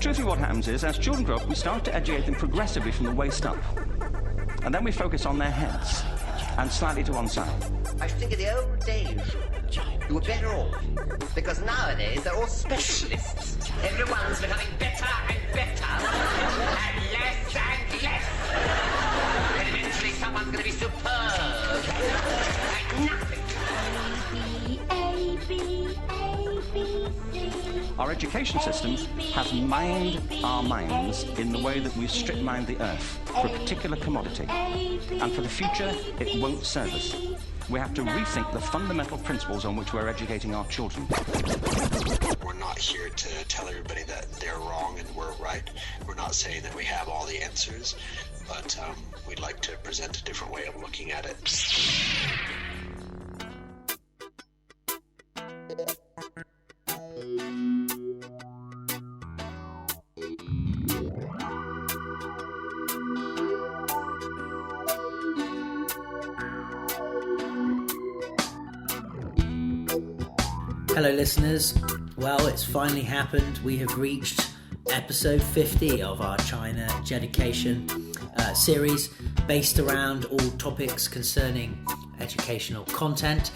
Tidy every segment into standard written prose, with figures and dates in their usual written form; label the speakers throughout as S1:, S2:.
S1: Truthfully, what happens is, as children grow up, we start to educate them progressively from the waist up. And then we focus on their heads and slightly to one side.
S2: I think in the old days, you were better off. Because nowadays, they're all specialists. Everyone's becoming better and better. And less and less. And eventually someone's going to be superb. Like nothing.
S1: Our education system has mined our minds in the way that we strip mined the earth for a particular commodity. And for the future, it won't serve us. We have to rethink the fundamental principles on which we're educating our children.
S3: We're not here to tell everybody that they're wrong and we're right. We're not saying that we have all the answers, but we'd like to present a different way of looking at it.
S4: Hello listeners, well it's finally happened. We have reached episode 50 of our China Jeducation series based around all topics concerning educational content.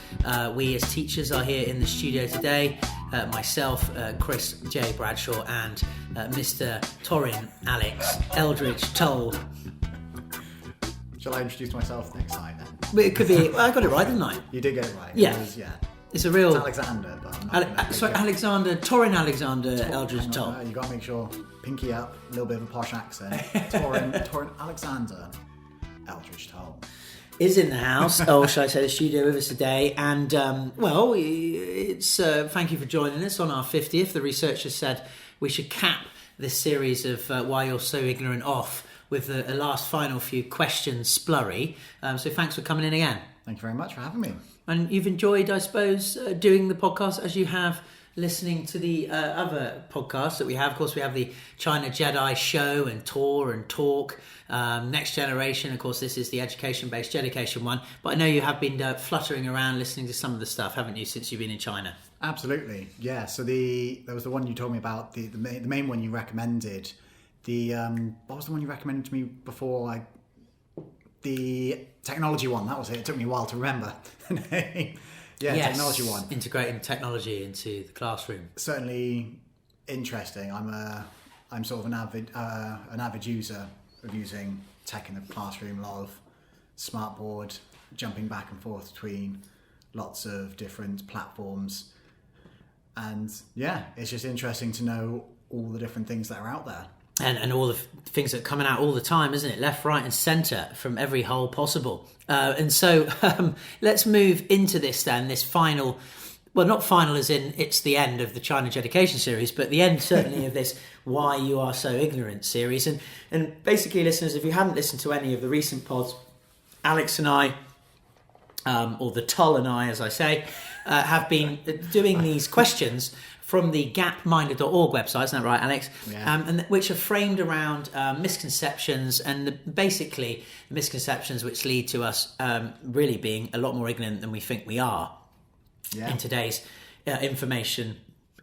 S4: We as teachers are here in the studio today, myself, Chris J. Bradshaw and Mr. Torin Alex Eldridge Toll.
S5: Shall I introduce myself next time then?
S4: But it could be, well, I got it right, didn't I?
S5: You did get it right.
S4: Yeah. It's a real...
S5: It's Alexander, but I'm not
S4: Torin Alexander Eldridge Toll.
S5: You got to make sure, pinky up, a little bit of a posh accent. Torin Alexander Eldridge Toll
S4: is in the house, or shall I say the studio with us today. And, well, it's thank you for joining us on our 50th. The researchers said we should cap this series of Why You're So Ignorant off with the last final few questions splurry. So thanks for coming in again.
S5: Thank you very much for having me.
S4: And you've enjoyed, I suppose, doing the podcast as you have listening to the other podcasts that we have. Of course, we have the China Jedi show and tour and talk. Next Generation, of course, this is the education-based Jeducation one. But I know you have been fluttering around listening to some of the stuff, haven't you, since you've been in China?
S5: Absolutely, yeah. So there was the one you told me about, the main one you recommended. What was the one you recommended to me before? The technology one, that was it. It took me a while to remember the name. Yeah, yes, technology one.
S4: Integrating technology into the classroom.
S5: Certainly interesting. I'm sort of an avid user of using tech in the classroom. A lot of smartboard, jumping back and forth between lots of different platforms. And yeah, it's just interesting to know all the different things that are out there.
S4: And all the things that are coming out all the time, isn't it? Left, right and centre from every hole possible. And so let's move into this then, this final, well, not final as in it's the end of the China Jeducation series, but the end certainly of this Why You Are So Ignorant series. And basically, listeners, if you haven't listened to any of the recent pods, Alex and I, or the Tull and I, as I say, have been doing these questions from the gapminder.org website, isn't that right, Alex?
S5: Yeah.
S4: And which are framed around misconceptions and basically misconceptions which lead to us really being a lot more ignorant than we think we are in today's information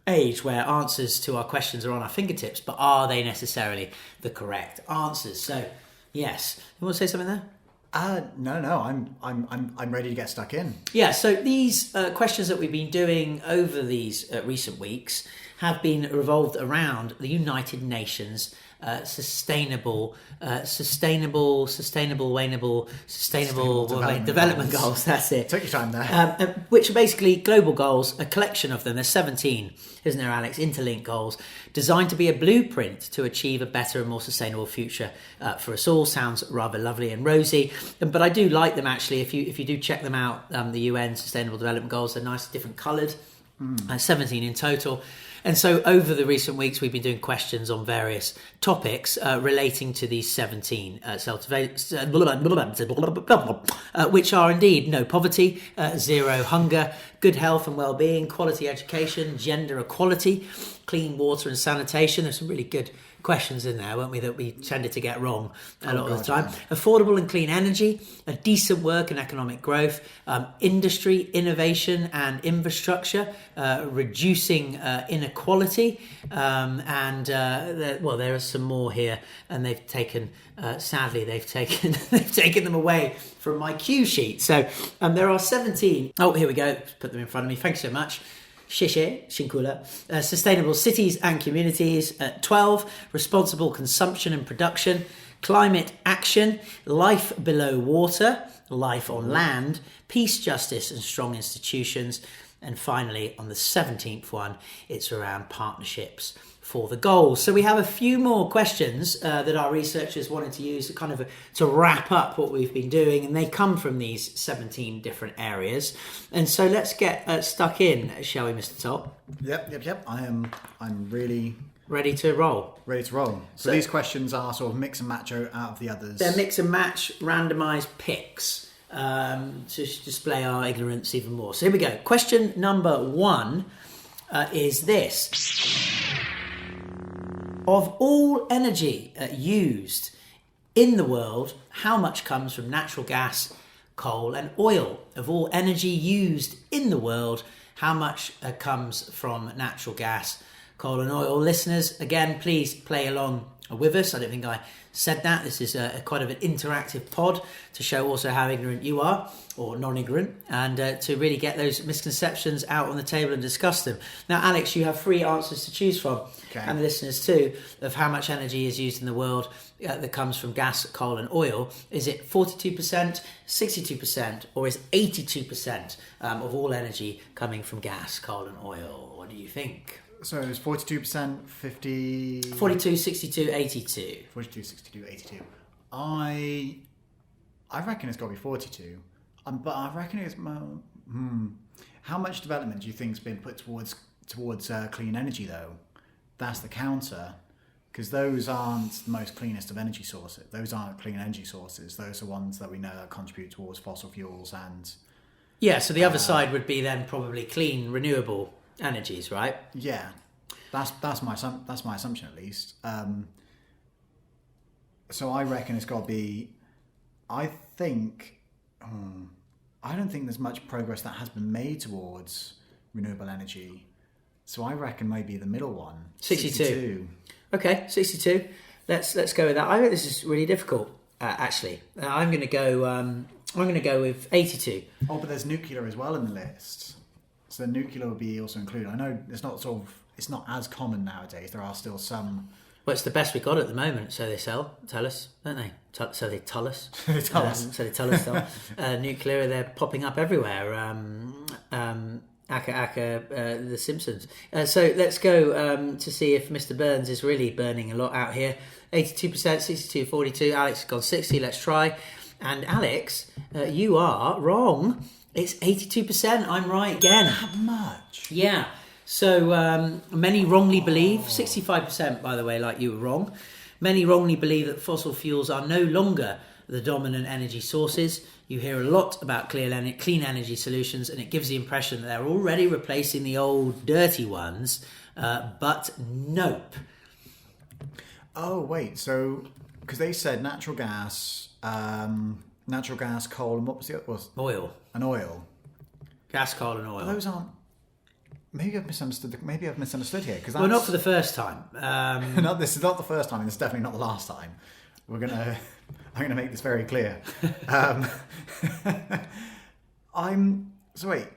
S4: age, where answers to our questions are on our fingertips, but are they necessarily the correct answers? So, yes. You want to say something there?
S5: No. I'm ready to get stuck in.
S4: Yeah. So these questions that we've been doing over these recent weeks have been revolved around the United Nations sustainable development goals. That's it.
S5: Took your time there.
S4: Which are basically global goals, a collection of them. There's 17, isn't there, Alex? Interlinked goals designed to be a blueprint to achieve a better and more sustainable future for us all. Sounds rather lovely and rosy, but I do like them actually. If you do check them out, the UN Sustainable Development Goals, they're nice, different coloured. 17 in total. And so over the recent weeks, we've been doing questions on various topics relating to these 17 which are indeed no poverty, zero hunger, good health and well-being, quality education, gender equality, clean water and sanitation. There's some really good questions in there, weren't we, that we tended to get wrong a lot of the time. Yeah. Affordable and clean energy, a decent work and economic growth, industry, innovation and infrastructure, reducing inequality, and there are some more here, and they've taken they've taken them away from my cue sheet. So there are 17. Oh, here we go. Put them in front of me. Thank you so much. Shinkula. Sustainable cities and communities. 12. Responsible consumption and production. Climate action. Life below water. Life on land. Peace, justice and strong institutions. And finally, on the 17th one, it's around partnerships for the goals. So we have a few more questions that our researchers wanted to use to wrap up what we've been doing, and they come from these 17 different areas. And so let's get stuck in, shall we, Mr. Top?
S5: Yep. I'm really
S4: ready to roll.
S5: So these questions are sort of mix and match out of the others.
S4: They're mix and match, randomised picks. To display our ignorance even more. So here we go. Question number 1 is this. Of all energy used in the world, how much comes from natural gas, coal and oil? Of all energy used in the world, how much comes from natural gas, coal and oil? Listeners, again, please play along with us. I don't think I said that. This is quite of an interactive pod to show also how ignorant you are, or non-ignorant, and to really get those misconceptions out on the table and discuss them. Now, Alex, you have 3 answers to choose from, and the listeners too, of how much energy is used in the world that comes from gas, coal and oil. Is it 42%, 62%, or is 82% of all energy coming from gas, coal and oil? What do you think?
S5: So it was 42%, 50...
S4: 42, 62, 82.
S5: 42, 62, 82. I reckon it's got to be 42. But I reckon it's... How much development do you think has been put towards clean energy, though? That's the counter. Because those aren't the most cleanest of energy sources. Those aren't clean energy sources. Those are ones that we know that contribute towards fossil fuels and...
S4: Yeah, so the other side would be then probably clean, renewable energies, right?
S5: Yeah, that's my assumption at least. So I reckon it's got to be. I don't think there's much progress that has been made towards renewable energy. So I reckon maybe the middle one, 62.
S4: Okay, 62. Let's go with that. I think this is really difficult. Actually, I'm going to go with 82.
S5: Oh, but there's nuclear as well in the list. So nuclear would be also included. I know it's not as common nowadays. There are still some.
S4: Well, it's the best we got at the moment, so they tell us, don't they? So they tell us. Nuclear, they're popping up everywhere. The Simpsons. So let's go to see if Mr. Burns is really burning a lot out here. 82%, 62, 42. Alex has gone 60. Let's try. And Alex, you are wrong. It's 82%. I'm right again.
S5: That much?
S4: Yeah. So many wrongly believe, 65% by the way, like you were wrong. Many wrongly believe that fossil fuels are no longer the dominant energy sources. You hear a lot about clean energy solutions, and it gives the impression that they're already replacing the old dirty ones. But nope.
S5: Oh, wait. So, because they said natural gas, coal, and what was the other?
S4: Oil.
S5: And oil.
S4: Gas, coal, and oil.
S5: Well, those aren't. Maybe I've misunderstood. Here.
S4: Well, not for the first time.
S5: No, this is not the first time, and it's definitely not the last time. I'm gonna make this very clear. So wait.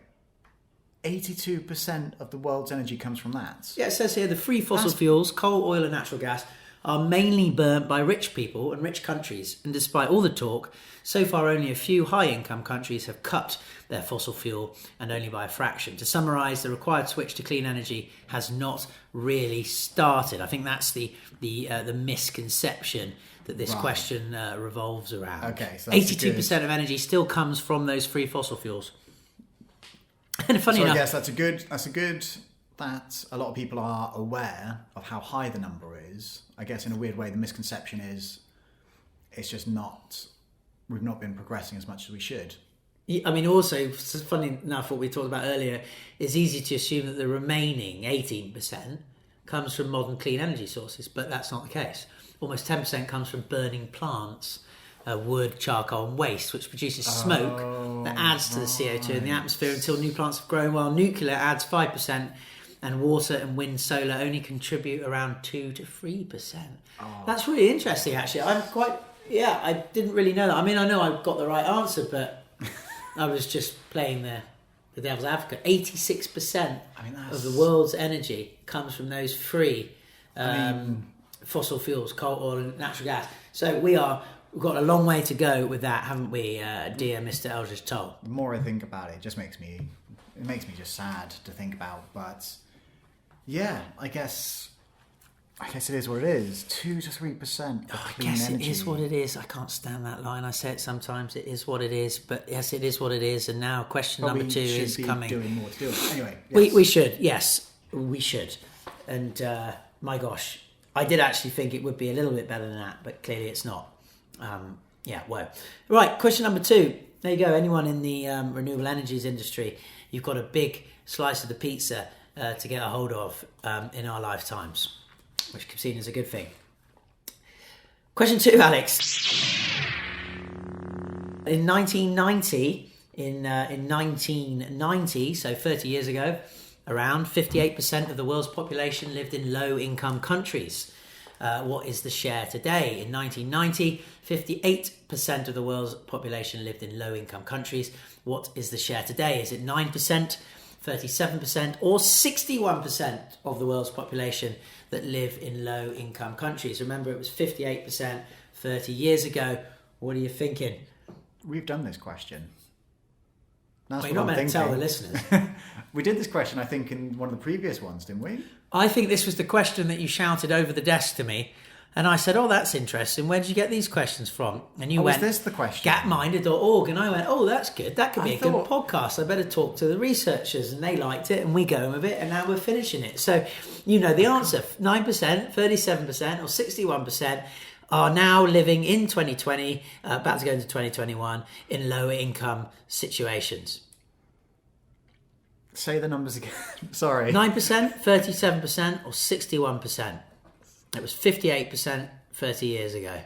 S5: 82% of the world's energy comes from that.
S4: Yeah, it says here the three fossil fuels, coal, oil, and natural gas, are mainly burnt by rich people and rich countries. And despite all the talk, so far only a few high-income countries have cut their fossil fuel, and only by a fraction. To summarise, the required switch to clean energy has not really started. I think that's the misconception that this question revolves around.
S5: Okay, so
S4: 82% of energy still comes from those three fossil fuels. And funny enough,
S5: I guess that's a good that a lot of people are aware of how high the number is. I guess in a weird way, the misconception is it's just we've not been progressing as much as we should.
S4: I mean, also, funny enough, what we talked about earlier, it's easy to assume that the remaining 18% comes from modern clean energy sources, but that's not the case. Almost 10% comes from burning plants, wood, charcoal and waste, which produces smoke that adds to the CO2 in the atmosphere until new plants have grown, while nuclear adds 5% and water and wind solar only contribute around 2 to 3%. That's really interesting, actually. I didn't really know that. I mean, I know I got the right answer, but I was just playing the devil's advocate. 86% of the world's energy comes from those three fossil fuels, coal, oil and natural gas. So we've got a long way to go with that, haven't we, dear Mr. Eldridge Toll?
S5: The more I think about it, it makes me just sad to think about. But yeah, I guess it is what it is. 2 to 3% of clean energy.
S4: It is what it is. I can't stand that line. I say it sometimes. It is what it is. But yes, it is what it is. And now question number 2 is coming.
S5: Doing more to do it. Anyway, yes.
S4: we should. Yes, we should. And my gosh, I did actually think it would be a little bit better than that, but clearly it's not. Right, question number 2. There you go. Anyone in the renewable energies industry, you've got a big slice of the pizza to get a hold of in our lifetimes, which can be seen as a good thing. Question 2, Alex. In 1990, so 30 years ago, around 58% of the world's population lived in low-income countries. What is the share today? In 1990, 58% of the world's population lived in low-income countries. What is the share today? Is it 9%, 37%, or 61% of the world's population that live in low-income countries? Remember, it was 58% 30 years ago. What are you thinking?
S5: We've done this question. That's
S4: you're not meant to tell the listeners.
S5: We did this question, I think, in one of the previous ones, didn't we?
S4: I think this was the question that you shouted over the desk to me. And I said, that's interesting. Where did you get these questions from? And you went,
S5: was this the question?
S4: Gapminder.org. And I went, that's good. That could be a good podcast. I better talk to the researchers. And they liked it. And we go with it. And now we're finishing it. So, you know the answer. 9%, 37% or 61% are now living in 2020, about to go into 2021, in lower income situations.
S5: Say the numbers again. Sorry.
S4: 9%, 37% or 61%. It was 58% 30 years ago.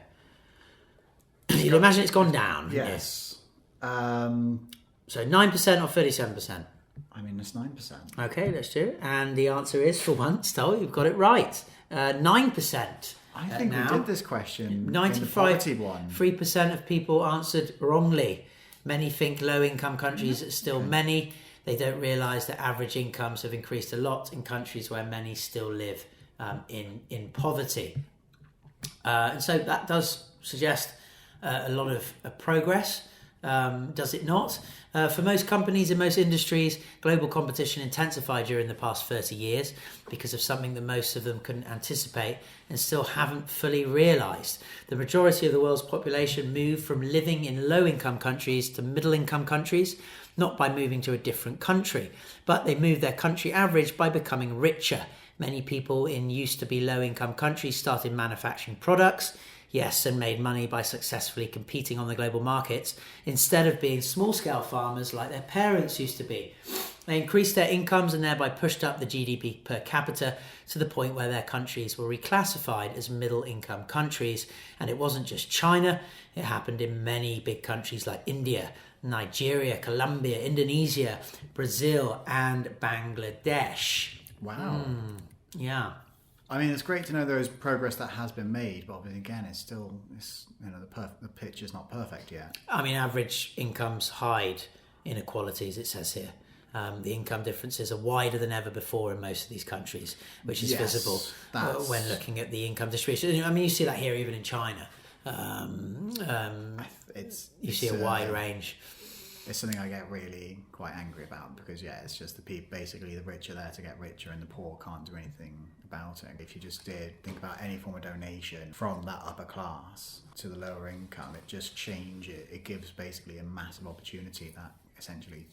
S4: You'd imagine it's gone down.
S5: Yes.
S4: So 9% or 37%?
S5: I mean, it's 9%.
S4: Okay, let's do it. And the answer is, for once, you've got it right. 9%.
S5: I think we did this question.
S4: 95% of people answered wrongly. Many think low-income countries are still many. They don't realise that average incomes have increased a lot in countries where many still live in poverty. And so that does suggest a lot of progress, does it not? For most companies in most industries, global competition intensified during the past 30 years because of something that most of them couldn't anticipate and still haven't fully realised. The majority of the world's population moved from living in low-income countries to middle-income countries, not by moving to a different country, but they moved their country average by becoming richer. Many people in used-to-be low-income countries started manufacturing products, and made money by successfully competing on the global markets instead of being small-scale farmers like their parents used to be. They increased their incomes and thereby pushed up the GDP per capita to the point where their countries were reclassified as middle-income countries. And it wasn't just China, it happened in many big countries like India, Nigeria, Colombia, Indonesia, Brazil, and Bangladesh.
S5: Wow.
S4: Yeah.
S5: I mean, it's great to know there is progress that has been made, but obviously, again, the pitch is not perfect yet.
S4: I mean, average incomes hide inequalities, it says here. The income differences are wider than ever before in most of these countries, which is visible when looking at the income distribution. I mean, you see that here even in China. You see a wide range.
S5: It's something I get really quite angry about because, it's just the people, basically the rich are there to get richer and the poor can't do anything about it. If you just think about any form of donation from that upper class to the lower income, it just changes it. It gives basically a massive opportunity that essentially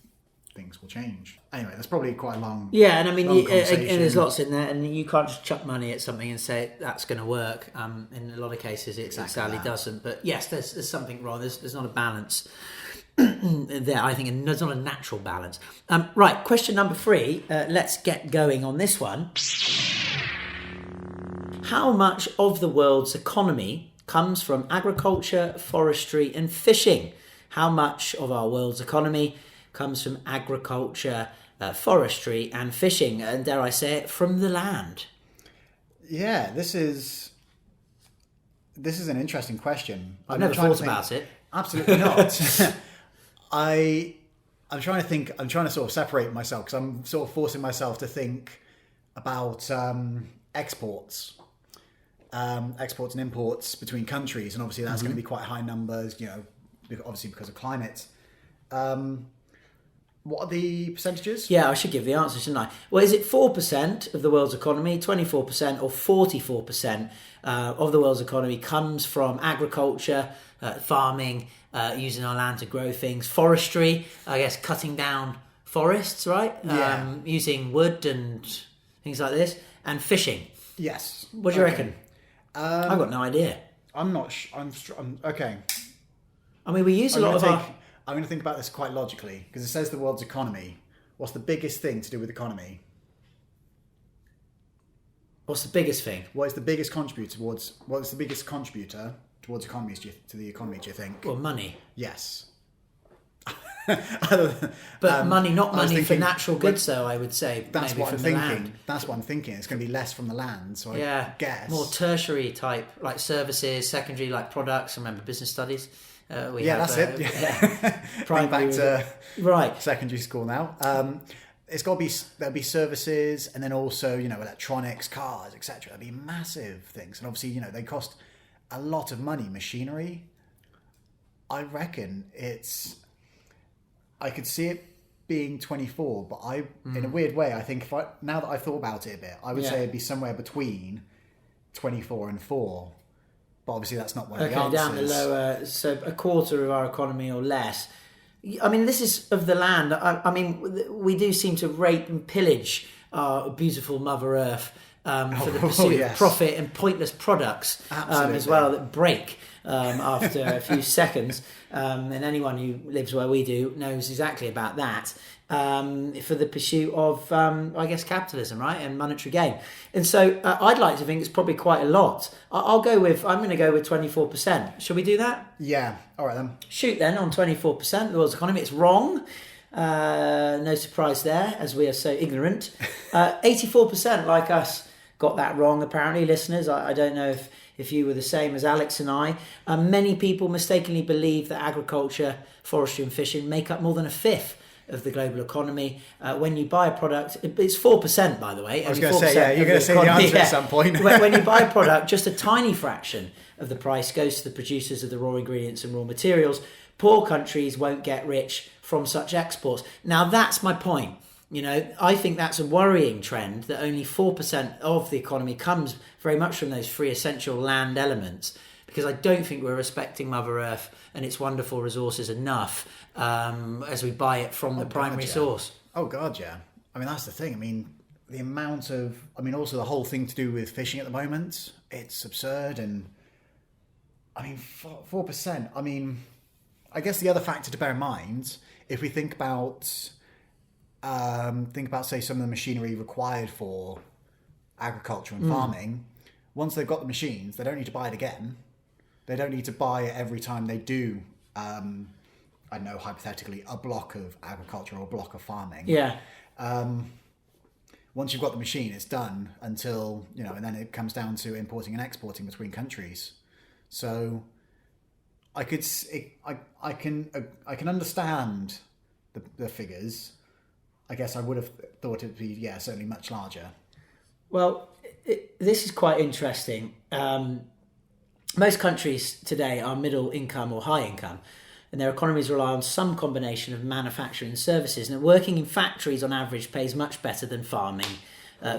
S5: things will change. Anyway, that's probably quite a long
S4: and I mean, and there's lots in there, and you can't just chuck money at something and say that's going to work. In a lot of cases, it sadly doesn't. But yes, there's something wrong. There's not a balance there, I think, and there's not a natural balance. Right, question number 3. Let's get going on this one. How much of the world's economy comes from agriculture, forestry, and fishing? How much of our world's economy comes from agriculture forestry and fishing, and dare I say it, from the land?
S5: Yeah, this is an interesting question.
S4: I've never thought about it.
S5: Absolutely not. I'm trying to think. I'm trying to sort of separate myself because I'm sort of forcing myself to think about exports and imports between countries, and obviously that's going to be quite high numbers. Obviously because of climate. What are the percentages?
S4: Yeah, I should give the answer, shouldn't I? Well, is it 4% of the world's economy, 24%, or 44% of the world's economy comes from agriculture, farming, using our land to grow things, forestry, I guess cutting down forests, right?
S5: Yeah.
S4: Using wood and things like this, and fishing.
S5: Yes.
S4: What do you reckon? I've got no idea.
S5: I'm not. I'm okay.
S4: I mean, we use a lot of our...
S5: I'm going to think about this quite logically because it says the world's economy. What's the biggest thing to do with economy?
S4: What's the biggest thing?
S5: What is the biggest contributor towards economies to the economy? Do you think?
S4: Well, money.
S5: Yes.
S4: But money, not money for natural goods, though. I would say
S5: that's
S4: maybe
S5: what
S4: from
S5: I'm
S4: the
S5: thinking.
S4: land.
S5: That's what I'm thinking. It's going to be less from the land. So I guess
S4: more tertiary type, like services, secondary, like products. Remember business studies.
S5: That's it. Yeah. Primary back to secondary school now. It's got to be, there'll be services, and then also electronics, cars, etc. There'll be massive things, and obviously they cost a lot of money. Machinery, I reckon I could see it being 24, but in a weird way, I think now that I've thought about it a bit, I would say it'd be somewhere between 24 and 4. But obviously that's not one of the answers.
S4: Down the lower, so a quarter of our economy or less. I mean, this is of the land. I mean, we do seem to rape and pillage our beautiful Mother Earth for the pursuit of profit and pointless products as well that break after a few seconds. And anyone who lives where we do knows exactly about that. For the pursuit of, I guess, capitalism, right, and monetary gain. And so I'd like to think it's probably quite a lot. I'm going to go with 24%. Shall we do that?
S5: Yeah. All right, then.
S4: Shoot, then, on 24% of the world's economy. It's wrong. No surprise there, as we are so ignorant. 84%, like us, got that wrong, apparently, listeners. I don't know if you were the same as Alex and I. Many people mistakenly believe that agriculture, forestry and fishing make up more than a fifth of the global economy. When you buy a product, it's 4%, by the way.
S5: I was going to say, you're going to say the answer at some point.
S4: When you buy a product, just a tiny fraction of the price goes to the producers of the raw ingredients and raw materials. Poor countries won't get rich from such exports. Now, that's my point. I think that's a worrying trend that only 4% of the economy comes very much from those three essential land elements, because I don't think we're respecting Mother Earth and its wonderful resources enough as we buy it from the primary source.
S5: Oh, God, yeah. I mean, that's the thing. I mean, the amount of... also the whole thing to do with fishing at the moment, it's absurd. And, 4%. I guess the other factor to bear in mind, if we think about, say, some of the machinery required for agriculture and farming, once they've got the machines, they don't need to buy it again. They don't need to buy it every time they do, I don't know, hypothetically, a block of agriculture or a block of farming.
S4: Yeah.
S5: Once you've got the machine, it's done until, and then it comes down to importing and exporting between countries. So I can understand the figures. I guess I would have thought it'd be, certainly much larger.
S4: Well, this is quite interesting. Most countries today are middle income or high income, and their economies rely on some combination of manufacturing and services. And working in factories on average pays much better than farming,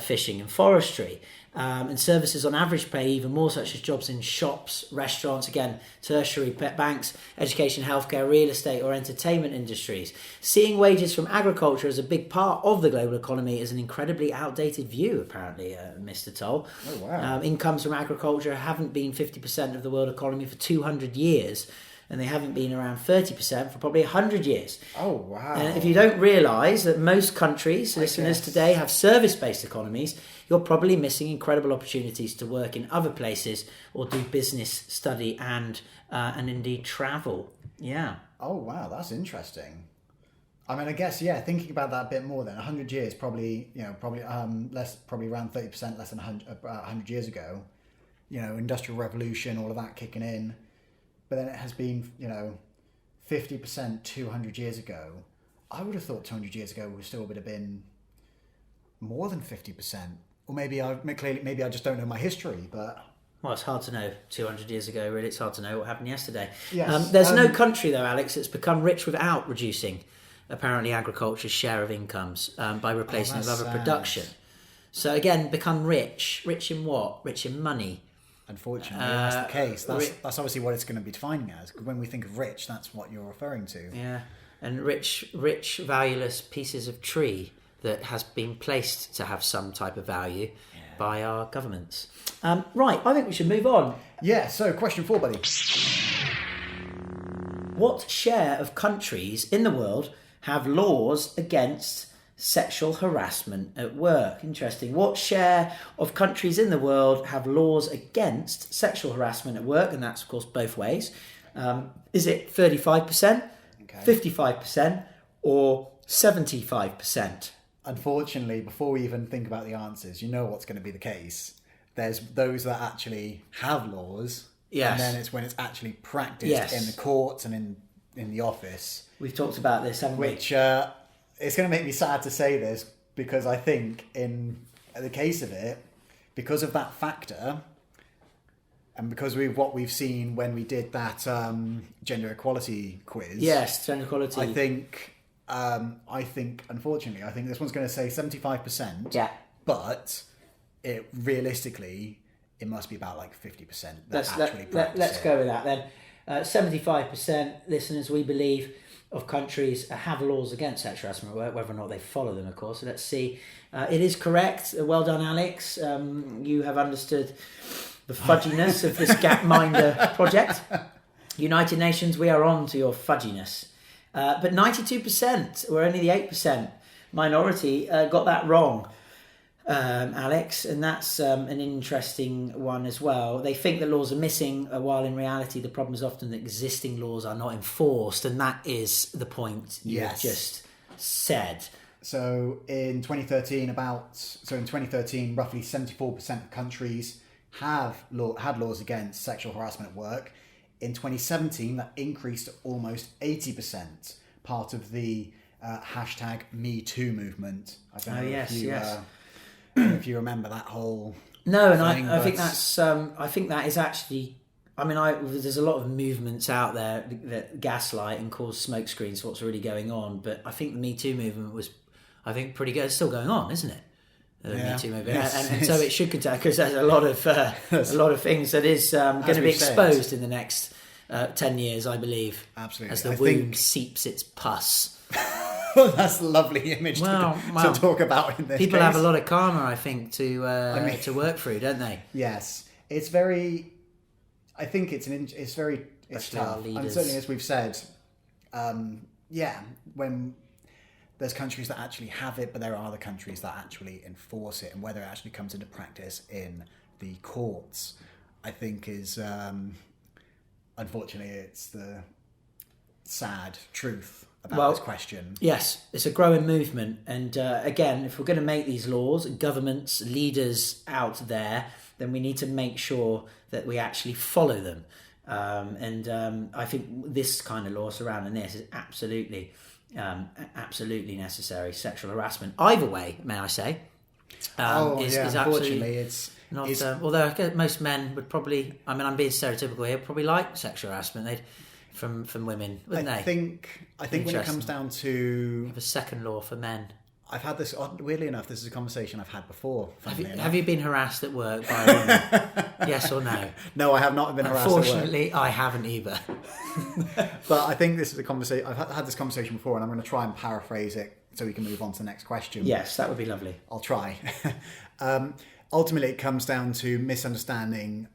S4: fishing and forestry. And services on average pay even more, such as jobs in shops, restaurants, again, tertiary, banks, education, healthcare, real estate or entertainment industries. Seeing wages from agriculture as a big part of the global economy is an incredibly outdated view, apparently, Mr. Toll.
S5: Oh, wow.
S4: Incomes from agriculture haven't been 50% of the world economy for 200 years. And they haven't been around 30% for probably 100 years.
S5: Oh, wow.
S4: And if you don't realise that most countries, listeners today, have service-based economies, you're probably missing incredible opportunities to work in other places or do business, study and indeed travel. Yeah.
S5: Oh, wow, that's interesting. I mean, I guess, yeah, thinking about that a bit more then, 100 years, probably around 30% less than 100 years ago, Industrial Revolution, all of that kicking in. But then it has been, 50% 200 years ago. I would have thought 200 years ago we still would have been more than 50%. Or maybe I just don't know my history, but...
S4: Well, it's hard to know 200 years ago, really. It's hard to know what happened yesterday.
S5: Yes.
S4: There's no country, though, Alex, that's become rich without reducing, apparently, agriculture's share of incomes by replacing it with other production. So, again, become rich. Rich in what? Rich in money.
S5: Unfortunately, that's the case. That's obviously what it's going to be defining as. When we think of rich, that's what you're referring to.
S4: Yeah, and rich, valueless pieces of tree that has been placed to have some type of value by our governments. Right, I think we should move on.
S5: Yeah, so question 4, buddy.
S4: What share of countries in the world have laws against sexual harassment at work? Interesting. What share of countries in the world have laws against sexual harassment at work? And that's, of course, both ways. Is it 35%, 55%, or 75%?
S5: Unfortunately, before we even think about the answers, you know what's going to be the case. There's those that actually have laws, and then it's when it's actually practiced in the courts and in the office.
S4: We've talked about this, haven't we?
S5: Which it's going to make me sad to say this, because I think in the case of it, because of that factor, and because of what we've seen when we did that gender equality quiz.
S4: Yes, gender equality.
S5: I think, unfortunately, this one's going to say 75%.
S4: Yeah.
S5: But realistically, it must be about like 50%
S4: Let's go with that then. 75%, listeners, we believe, of countries have laws against sexual harassment at work, whether or not they follow them, of course. So let's see. It is correct. Well done, Alex. You have understood the fudginess of this Gapminder project. United Nations, we are on to your fudginess. But 92%, we're only the 8% minority, got that wrong, Alex, and that's an interesting one as well. They think that laws are missing, while in reality the problem is often that existing laws are not enforced, and that is the point you've just said.
S5: So in 2013, roughly 74% of countries had laws against sexual harassment at work. In 2017, that increased to almost 80%, part of the hashtag #MeToo movement. I don't know if you remember that whole thing,
S4: I think that's. I think that is actually. I mean, there's a lot of movements out there that gaslight and cause smoke screens for what's really going on. But I think the #MeToo movement was, pretty good. It's still going on, isn't it? Me Too movie, and so it should continue, because there's a lot of things that is going to be exposed in the next 10 years, I believe.
S5: Absolutely,
S4: as the wound seeps its pus.
S5: Well, that's a lovely image to talk about in this
S4: people
S5: case.
S4: have a lot of karma, I think, to work through, don't they?
S5: Yes, it's very. I think it's tough, and certainly as we've said, when. There's countries that actually have it, but there are other countries that actually enforce it, and whether it actually comes into practice in the courts, I think is, unfortunately, it's the sad truth about this question.
S4: Yes, it's a growing movement, and again, if we're going to make these laws, governments, leaders out there, then we need to make sure that we actually follow them. I think this kind of law surrounding this is absolutely necessary. Sexual harassment, either way, may I say, is
S5: unfortunately
S4: it's not. Although I guess most men would probably, I'm being stereotypical here, probably like sexual harassment from women, wouldn't they?
S5: I think when it comes down to
S4: have a second law for men.
S5: I've had this, weirdly enough, this is a conversation I've had before.
S4: Have you been harassed at work by a woman? Yes or no?
S5: No, I have not been harassed at work.
S4: Unfortunately, I haven't either.
S5: But I think this is a conversation, I've had this conversation before, and I'm going to try and paraphrase it so we can move on to the next question.
S4: Yes, that would be lovely.
S5: I'll try. Ultimately, it comes down to misunderstanding,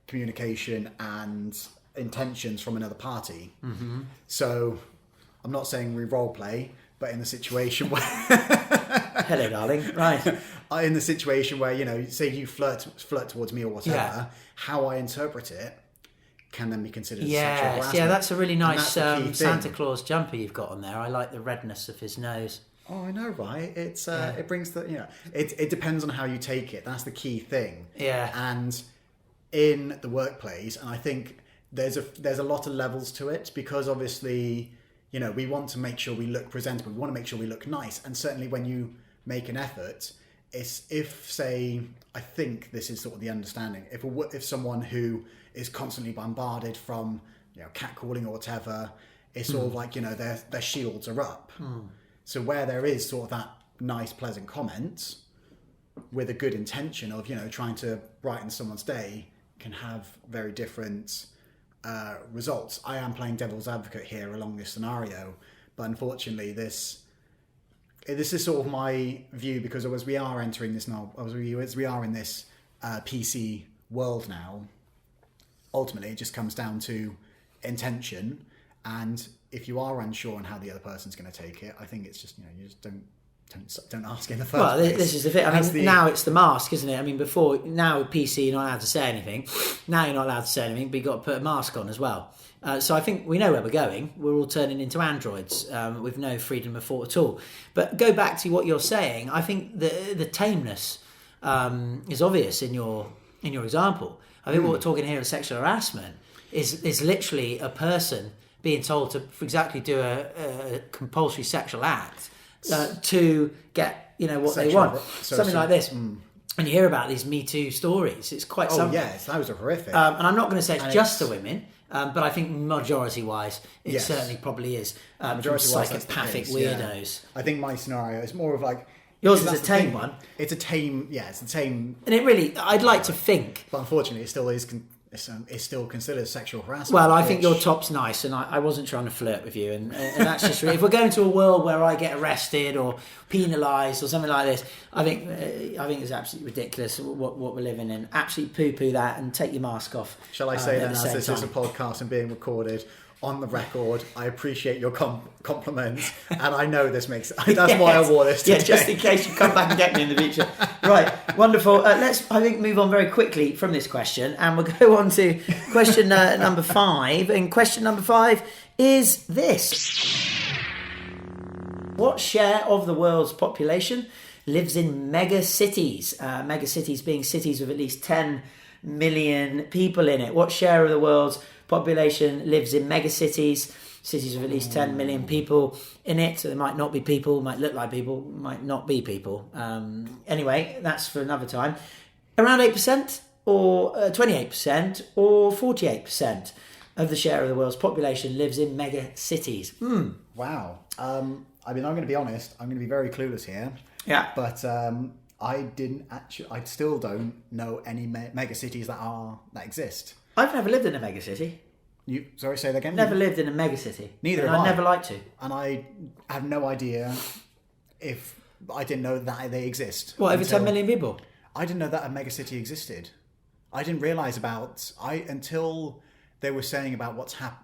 S5: communication, and intentions from another party. Mm-hmm. So I'm not saying we role play, but in the situation where
S4: hello darling, right,
S5: in the situation where say you flirt towards me or whatever, how I interpret it can then be considered sexual
S4: Yes,
S5: harassment.
S4: yeah, that's a really
S5: And
S4: nice
S5: that's the key
S4: Santa
S5: thing.
S4: Claus jumper you've got on there. I like the redness of his nose.
S5: Oh, I know, right? It's it brings the it depends on how you take it. That's the key thing.
S4: Yeah.
S5: And in the workplace, and I think there's a lot of levels to it, because obviously, we want to make sure we look presentable. We want to make sure we look nice, and certainly when you make an effort, I think this is sort of the understanding. If someone who is constantly bombarded from catcalling or whatever, it's sort of like their shields are up. So where there is sort of that nice, pleasant comment with a good intention of trying to brighten someone's day, can have very different results. I am playing devil's advocate here along this scenario, but unfortunately this is sort of my view, because as we are entering this now, as we are in this PC world now, ultimately it just comes down to intention. And if you are unsure on how the other person's going to take it, I think it's just you just don't ask in the first place.
S4: Well, this is the thing. I mean, now it's the mask, isn't it? I mean, now with PC, you're not allowed to say anything. Now you're not allowed to say anything, but you've got to put a mask on as well. So I think we know where we're going. We're all turning into androids with no freedom of thought at all. But go back to what you're saying. I think the tameness is obvious in your example. I think what we're talking here of sexual harassment is literally a person being told to, for exactly, do a compulsory sexual act to get what they want. Something like this. And you hear about these Me Too stories. It's quite something.
S5: Oh yes, those are horrific.
S4: And I'm not going to say it's just to women, but I think majority-wise, it certainly probably is.
S5: Majority-wise, that's the
S4: psychopathic
S5: case,
S4: weirdos.
S5: I think my scenario is more of like...
S4: Yours is a tame one.
S5: It's a tame... Yeah, it's a tame...
S4: And it really... I'd like to think...
S5: But unfortunately, it still is... It's still considered sexual harassment.
S4: Well, I think your top's nice, and I wasn't trying to flirt with you, and that's just if we're going to a world where I get arrested or penalised or something like this, I think it's absolutely ridiculous what we're living in. Absolutely poo-poo that and take your mask off.
S5: Shall I say then,
S4: the
S5: as this
S4: same
S5: is a
S4: time.
S5: podcast and being recorded on the record, I appreciate your compliments, and I know this makes... That's why I wore this today.
S4: Yeah, just in case you come back and get me in the future. Right, wonderful. Let's, I think, move on very quickly from this question, and we'll go on to question number 5. And question number 5 is this. What share of the world's population lives in mega cities? Mega cities being cities with at least 10 million people in it. What share of the world's population lives in mega cities with at least 10 million people in it? So there might not be people, might look like people, might not be people. Anyway, that's for another time. Around 8% or 28% or 48% of the share of the world's population lives in mega cities.
S5: Wow. I mean, I'm going to be honest. I'm going to be very clueless here.
S4: Yeah.
S5: But I still don't know any mega cities that exist.
S4: I've never lived in a mega city.
S5: Sorry, say that again?
S4: Never lived in a mega city.
S5: Neither
S4: and
S5: have I.
S4: I'd never like to.
S5: And I have no idea if... I didn't know that they exist.
S4: What, over 10 million people?
S5: I didn't know that a mega city existed. I didn't realise until they were saying about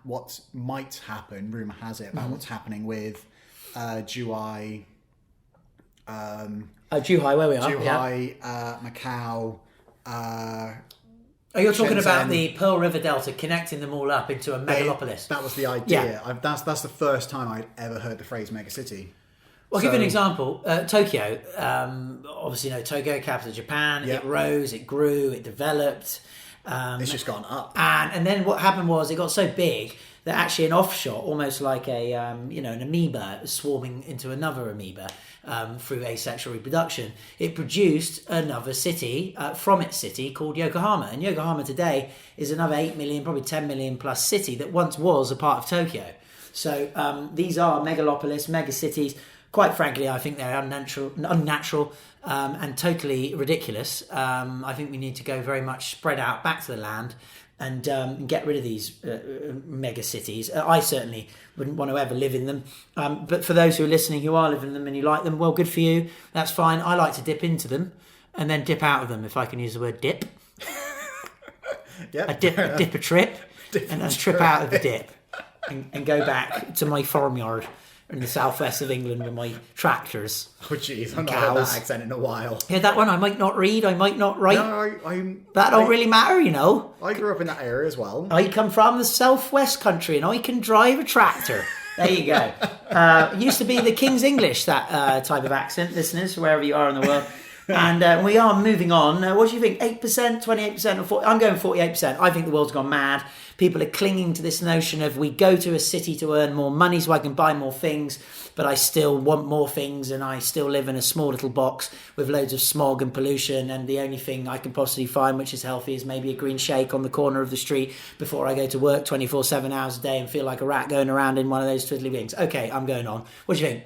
S5: what might happen, rumour has it, about what's happening with Zhuhai...
S4: Zhuhai, where we are.
S5: Zhuhai, Macau...
S4: Oh, you're talking
S5: Shenzhen.
S4: about the Pearl River Delta connecting them all up into a megalopolis.
S5: That was the idea.
S4: Yeah.
S5: That's the first time I'd ever heard the phrase megacity.
S4: Well, I'll give you an example. Tokyo, obviously, Tokyo, capital of Japan.
S5: Yeah.
S4: It rose, it grew, it developed.
S5: It's just gone up.
S4: And then what happened was it got so big that actually an offshot, almost like an amoeba swarming into another amoeba through asexual reproduction, it produced another city from its city called Yokohama. And Yokohama today is another 8 million, probably 10 million plus city that once was a part of Tokyo. So these are megalopolis, megacities. Quite frankly, I think they're unnatural and totally ridiculous. I think we need to go very much spread out back to the land and get rid of these mega cities. I certainly wouldn't want to ever live in them. But for those who are listening who are living in them and you like them, well, good for you. That's fine. I like to dip into them and then dip out of them, if I can use the word dip.
S5: Yep.
S4: I dip a trip and then trip out of the dip and go back to my farmyard in the southwest of England with my tractors.
S5: Oh, jeez, I've not
S4: Cows.
S5: heard that accent in a while.
S4: Yeah, that one I might not read, I might not write.
S5: No,
S4: That don't really matter, you know.
S5: I grew up in that area as well.
S4: I come from the southwest country and I can drive a tractor. There you go. It used to be the King's English, that type of accent, listeners, wherever you are in the world. And we are moving on. What do you think? 8%, 28%, or 40%? I'm going 48%. I think the world's gone mad. People are clinging to this notion of we go to a city to earn more money so I can buy more things, but I still want more things and I still live in a small little box with loads of smog and pollution, and the only thing I can possibly find which is healthy is maybe a green shake on the corner of the street before I go to work 24/7 hours a day and feel like a rat going around in one of those twiddly wings. Okay, I'm going on. What do you think?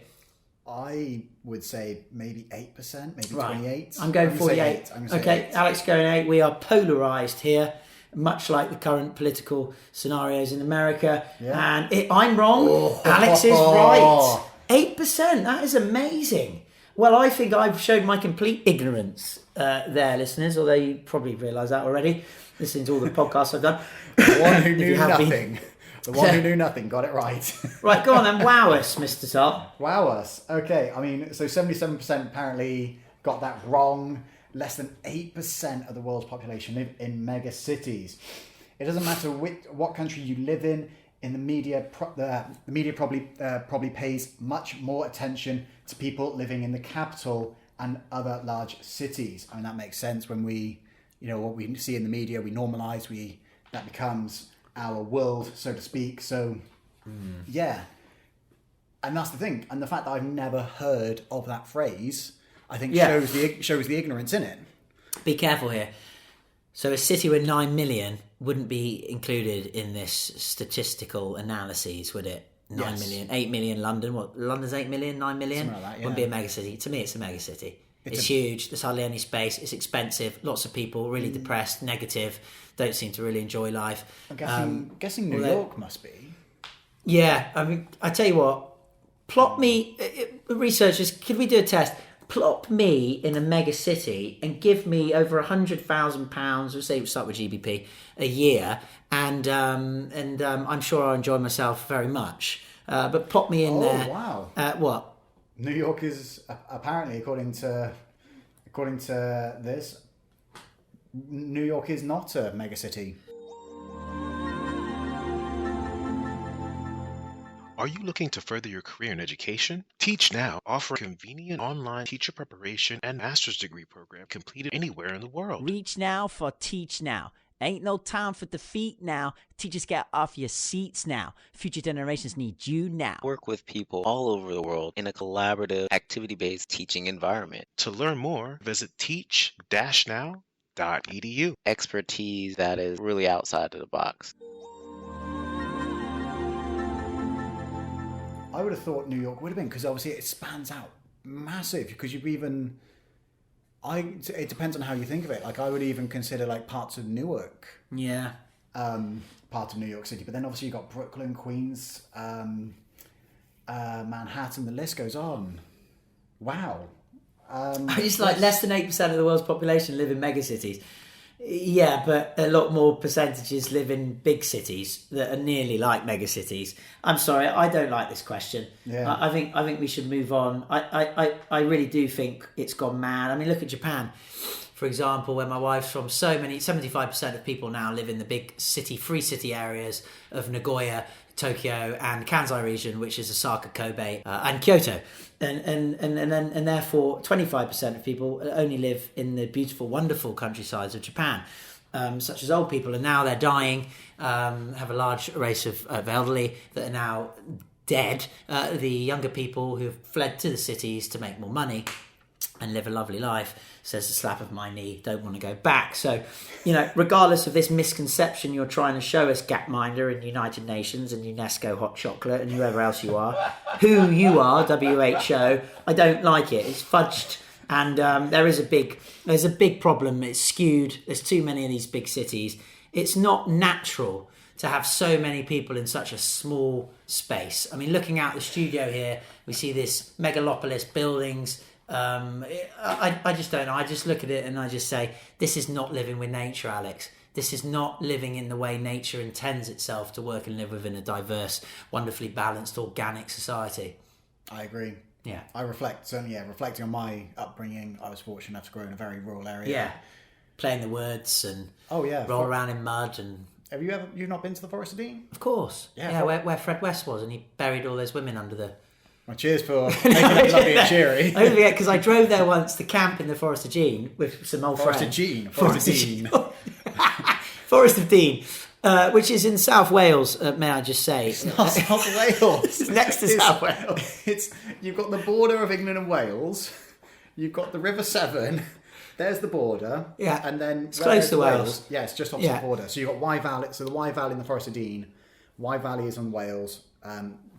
S5: I would say maybe 8%, maybe 28.
S4: I'm going 48. Okay, Alex going 8. We are polarised here, much like the current political scenarios in America.
S5: Yeah.
S4: And I'm wrong. Alex is right. 8%. That is amazing. Well, I think I've showed my complete ignorance there, listeners, although you probably realise that already, listening to all the podcasts I've done.
S5: The one who knew nothing. The one who knew nothing got it right.
S4: Right, go on then. Wow us, Mr. Top.
S5: Wow us. Okay, I mean, so 77% apparently got that wrong. Less than 8% of the world's population live in mega cities. It doesn't matter what country you live in. In the media, the media probably pays much more attention to people living in the capital and other large cities. I mean, that makes sense when what we see in the media, we normalise, that becomes our world, so to speak. So, yeah. And that's the thing. And the fact that I've never heard of that phrase, I think shows the ignorance in it.
S4: Be careful here. So a city with 9 million wouldn't be included in this statistical analyses, would it? 9 million. 8 million London. What? London's 8 million, 9 million?
S5: Something like that, yeah.
S4: Wouldn't be a mega city. To me, it's a mega city. It's huge. There's hardly any space. It's expensive. Lots of people really depressed, negative, don't seem to really enjoy life.
S5: I'm guessing New York must be.
S4: Yeah. I mean, I tell you what, plot me, researchers, could we do a test? Plop me in a mega city and give me over £100,000, let's say we start with GBP, a year, and I'm sure I'll enjoy myself very much. But plop me in there.
S5: Oh, wow.
S4: What?
S5: New York is apparently, according to this, New York is not a mega city.
S6: Are you looking to further your career in education? Teach Now offers a convenient online teacher preparation and master's degree program completed anywhere in the world.
S7: Reach now for Teach Now. Ain't no time for defeat now. Teachers, get off your seats now. Future generations need you now.
S8: Work with people all over the world in a collaborative, activity-based teaching environment.
S6: To learn more, visit teach-now.edu.
S8: Expertise that is really outside of the box.
S5: I would have thought New York would have been, because obviously it spans out massive. Because it depends on how you think of it. Like, I would even consider like parts of Newark, part of New York City. But then obviously you've got Brooklyn, Queens, Manhattan. The list goes on. Wow.
S4: It's like less than 8% of the world's population live in megacities. Yeah, but a lot more percentages live in big cities that are nearly like megacities. I'm sorry, I don't like this question.
S5: Yeah.
S4: I think we should move on. I really do think it's gone mad. I mean, look at Japan, for example, where my wife's from. 75% of people now live in the big city, free city areas of Nagoya, Tokyo, and Kansai region, which is Osaka, Kobe, and Kyoto. And therefore 25% of people only live in the beautiful, wonderful countrysides of Japan, such as old people, and now they're dying. Have a large race of elderly that are now dead. The younger people who've fled to the cities to make more money and live a lovely life, says the slap of my knee, don't want to go back. So, regardless of this misconception you're trying to show us, Gapminder and United Nations and UNESCO Hot Chocolate and whoever else you are, who you are, WHO, I don't like it. It's fudged. And there's a big problem. It's skewed. There's too many of these big cities. It's not natural to have so many people in such a small space. I mean, looking out the studio here, we see this megalopolis, buildings. I just don't know. I just look at it and I just say, this is not living with nature, Alex. This is not living in the way nature intends itself to work and live within a diverse, wonderfully balanced, organic society.
S5: I agree.
S4: Yeah.
S5: I reflecting on my upbringing, I was fortunate enough to grow in a very rural area.
S4: Yeah. Playing the woods and roll around in mud and...
S5: Have you've not been to the Forest of Dean?
S4: Of course. Yeah, where Fred West was, and he buried all those women under the...
S5: Well, cheers for making it lovely and cheery.
S4: I forget, because I drove there once to camp in the Forest of Dean with some old friends.
S5: Forest of Dean.
S4: Forest of Dean, which is in South Wales, may I just say.
S5: It's not South Wales.
S4: It's next to South Wales.
S5: You've got the border of England and Wales. You've got the River Severn. There's the border.
S4: Yeah.
S5: And then...
S4: It's close to Wales.
S5: Yeah, it's just opposite the border. So you've got Wye Valley. So the Wye Valley in the Forest of Dean. Wye Valley is in Wales.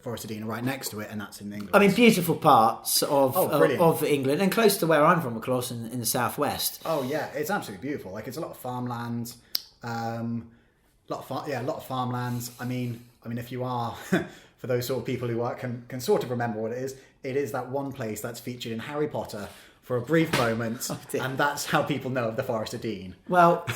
S5: Forest of Dean are right next to it, and that's in England.
S4: I mean, beautiful parts of England, and close to where I'm from, of course, in the southwest.
S5: Oh yeah, it's absolutely beautiful. Like, it's a lot of farmland, a lot of farmlands. I mean, if you are for those sort of people who can sort of remember what it is that one place that's featured in Harry Potter for a brief moment, and that's how people know of the Forest of Dean.
S4: Well,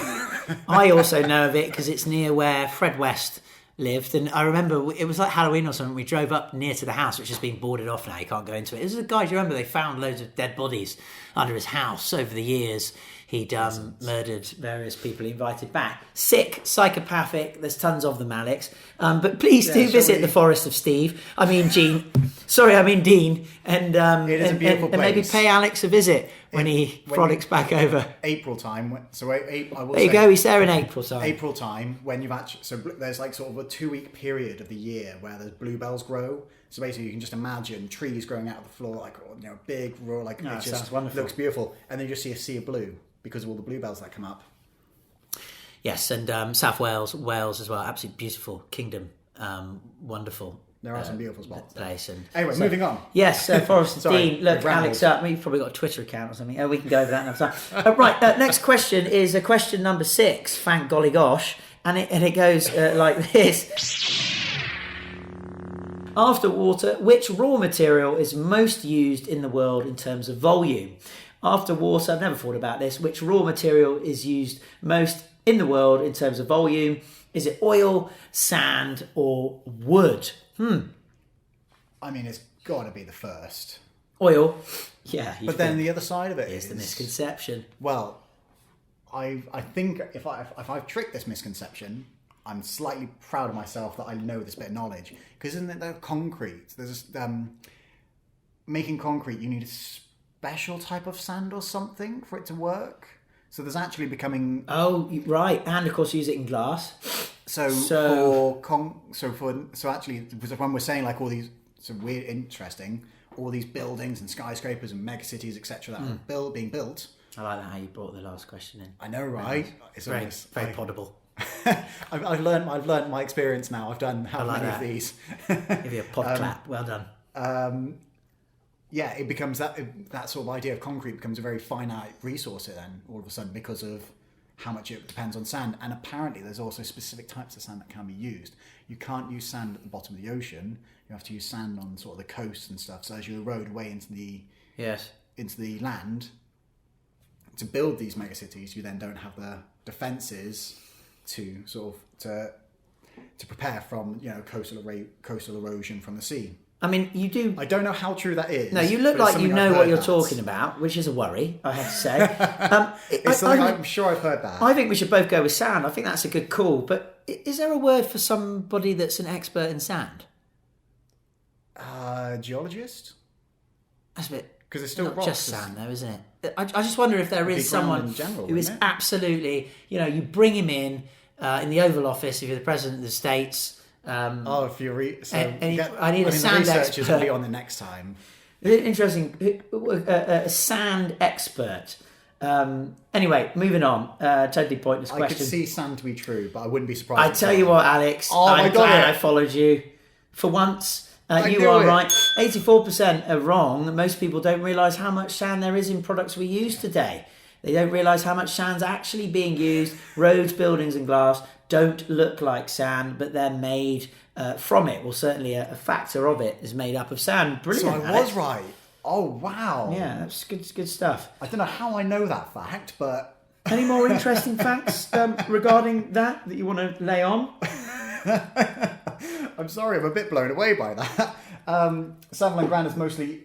S4: I also know of it because it's near where Fred West lived, and I remember it was like Halloween or something. We drove up near to the house, which has been boarded off now. You can't go into it. This is a guy. Do you remember they found loads of dead bodies under his house over the years? He'd murdered various people he invited back. Sick, psychopathic. There's tons of them, Alex. But please do visit the Forest of Steve. I mean, Dean. And
S5: it is a beautiful place.
S4: And maybe pay Alex a visit when he frolics back over.
S5: April time. So I will
S4: there you go. He's there in April time.
S5: April time, when you've actually... So there's like sort of a 2-week period of the year where the bluebells grow. So basically, you can just imagine trees growing out of the floor, like, you know, big, raw, like, it just
S4: sounds wonderful.
S5: Looks beautiful. And then you just see a sea of blue because of all the bluebells that come up.
S4: Yes, and South Wales as well. Absolutely beautiful kingdom. Wonderful.
S5: There are some beautiful spots.
S4: Place and
S5: anyway, moving on.
S4: Yes, Forest of Dean. Look, Alex, you've probably got a Twitter account or something. We can go over that another time. Right, next question is question number 6. Thank golly gosh, and it goes like this. After water, which raw material is most used in the world in terms of volume? After water, I've never thought about this. Which raw material is used most in the world in terms of volume? Is it oil, sand, or wood?
S5: I mean, it's got to be the first.
S4: Oil. Yeah.
S5: But then the other side of it is
S4: the misconception.
S5: Well, I think if I've tricked this misconception, I'm slightly proud of myself that I know this bit of knowledge. Because isn't it the concrete? There's making concrete, you need a special type of sand or something for it to work. So there's actually becoming...
S4: Oh, right. And of course you use it in glass.
S5: Actually, when we're saying like all these, so weird, interesting, all these buildings and skyscrapers and megacities, etc., that are being built.
S4: I like that how you brought the last question in.
S5: I know, right? It's
S4: very potable.
S5: I've learned my experience now. I've done how many of these.
S4: Give you a pod clap. Well done.
S5: Yeah, it becomes that sort of idea of concrete becomes a very finite resource then all of a sudden because of how much it depends on sand. And apparently there's also specific types of sand that can be used. You can't use sand at the bottom of the ocean. You have to use sand on sort of the coast and stuff. So as you erode away into the land to build these megacities, you then don't have the defences to sort of to prepare from, you know, coastal erosion from the sea.
S4: I mean, you do...
S5: I don't know how true that is.
S4: No, you look like you know what you're talking about, which is a worry, I have to say.
S5: It's something I'm sure I've heard that.
S4: I think we should both go with sand. I think that's a good call. But is there a word for somebody that's an expert in sand?
S5: Geologist?
S4: That's a bit...
S5: Because it's still
S4: not
S5: rocks.
S4: Just sand, though, isn't it? I just wonder if there is someone who is
S5: it?
S4: absolutely... You know, you bring him in the Oval Office if you're the President of the States...
S5: if you
S4: I need a sand expert.
S5: Will be on the next time.
S4: Interesting, a sand expert. Anyway, moving on. Totally pointless question.
S5: I could see sand to be true, but I wouldn't be surprised.
S4: I tell you what, Alex. I'm glad I followed you. For once, you are right. 84% are wrong. Most people don't realise how much sand there is in products we use today. They don't realise how much sand's actually being used. Roads, buildings and glass don't look like sand, but they're made from it. Well, certainly a factor of it is made up of sand. Brilliant.
S5: So I was right. Oh, wow.
S4: Yeah, that's good stuff.
S5: I don't know how I know that fact, but...
S4: Any more interesting facts regarding that you want to lay on?
S5: I'm sorry, I'm a bit blown away by that. Savel and gravel is mostly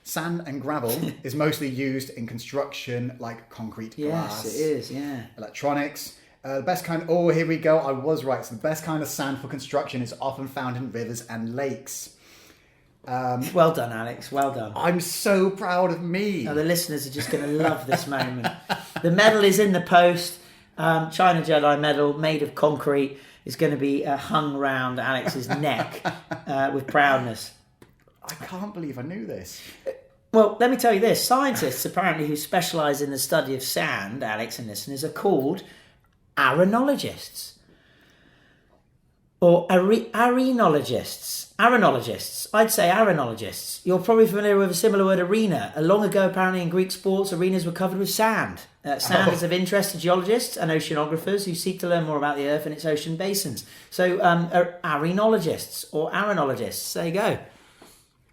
S5: sand and gravel is mostly used in construction, like concrete, glass.
S4: Yes, it is. Yeah.
S5: Electronics. The best kind. Oh, here we go. I was right. So the best kind of sand for construction is often found in rivers and lakes.
S7: Well done, Alex. Well done.
S5: I'm so proud of me.
S7: Now, the listeners are just going to love this moment. The medal is in the post. China Jedi medal made of concrete is going to be hung round Alex's neck with proudness.
S5: I can't believe I knew this.
S7: Well, let me tell you this. Scientists, apparently, who specialise in the study of sand, Alex and listeners, are called arenologists. Or arenologists. Arenologists. I'd say arenologists. You're probably familiar with a similar word, arena. Long ago, apparently, in Greek sports, arenas were covered with sand. Sand is of interest to geologists and oceanographers who seek to learn more about the Earth and its ocean basins. So, arenologists or arenologists. There you go.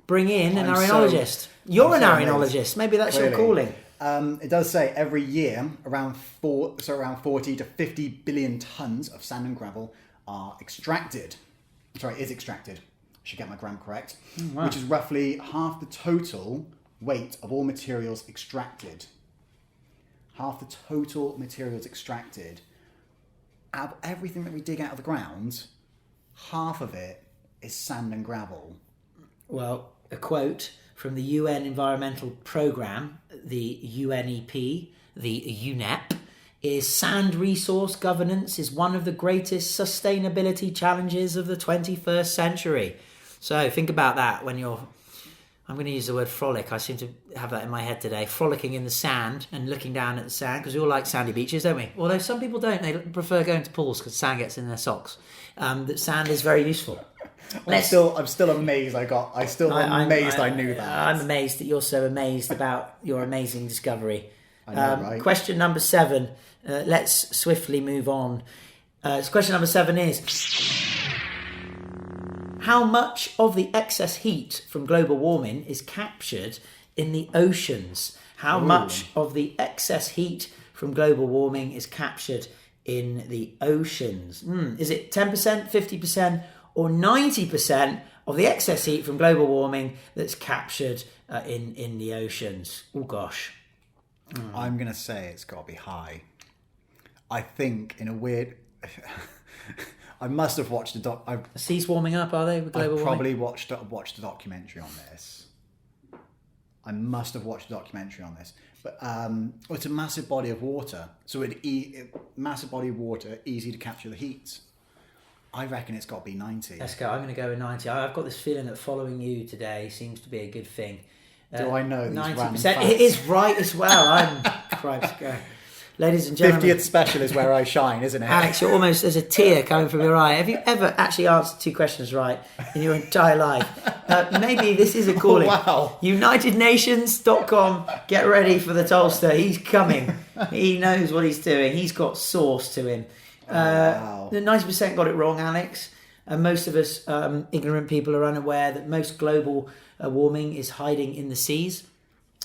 S7: Bring in an arenologist. You're an arenologist. Maybe that's your calling.
S5: It does say every year around 40 to 50 billion tons of sand and gravel are extracted. Is extracted. I should get my gram correct. Wow. Which is roughly half the total weight of all materials extracted. Half the total materials extracted. Out of everything that we dig out of the ground, half of it is sand and gravel.
S7: Well, a quote from the UN Environmental Programme, the UNEP, the UNEP, is sand resource governance is one of the greatest sustainability challenges of the 21st century. So think about that when you're... I'm going to use the word frolic. I seem to have that in my head today. Frolicking in the sand and looking down at the sand, because we all like sandy beaches, don't we? Although some people don't. They prefer going to pools because sand gets in their socks. That sand is very useful.
S5: I'm still amazed. I'm amazed I knew that.
S7: I'm amazed that you're so amazed about your amazing discovery.
S5: I know, right?
S7: Question number 7. Let's swiftly move on. Question number 7 is: how much of the excess heat from global warming is captured in the oceans? How much of the excess heat from global warming is captured in the oceans? Is it 10%, 50%, or 90% of the excess heat from global warming that's captured in the oceans? Oh, gosh.
S5: I'm going to say it's got to be high. I think in a weird... I must have watched a doc...
S7: The seas warming up, are they, with global warming?
S5: I probably watched a documentary on this. I must have watched a documentary on this. But it's a massive body of water. So massive body of water, easy to capture the heat. I reckon it's got to be 90.
S7: Let's go. I'm going to go with 90. I've got this feeling that following you today seems to be a good thing.
S5: Do I know these
S7: 90%? It is right as well. I'm... Christ, go. Ladies and gentlemen,
S5: 50th special is where I shine, isn't it?
S7: Alex, you're almost, there's a tear coming from your eye. Have you ever actually answered 2 questions right in your entire life? Maybe this is a calling.
S5: Oh, wow.
S7: UnitedNations.com, get ready for the tollster. He's coming. He knows what he's doing. He's got sauce to him.
S5: Wow.
S7: 90% got it wrong, Alex. Most of us ignorant people are unaware that most global warming is hiding in the seas.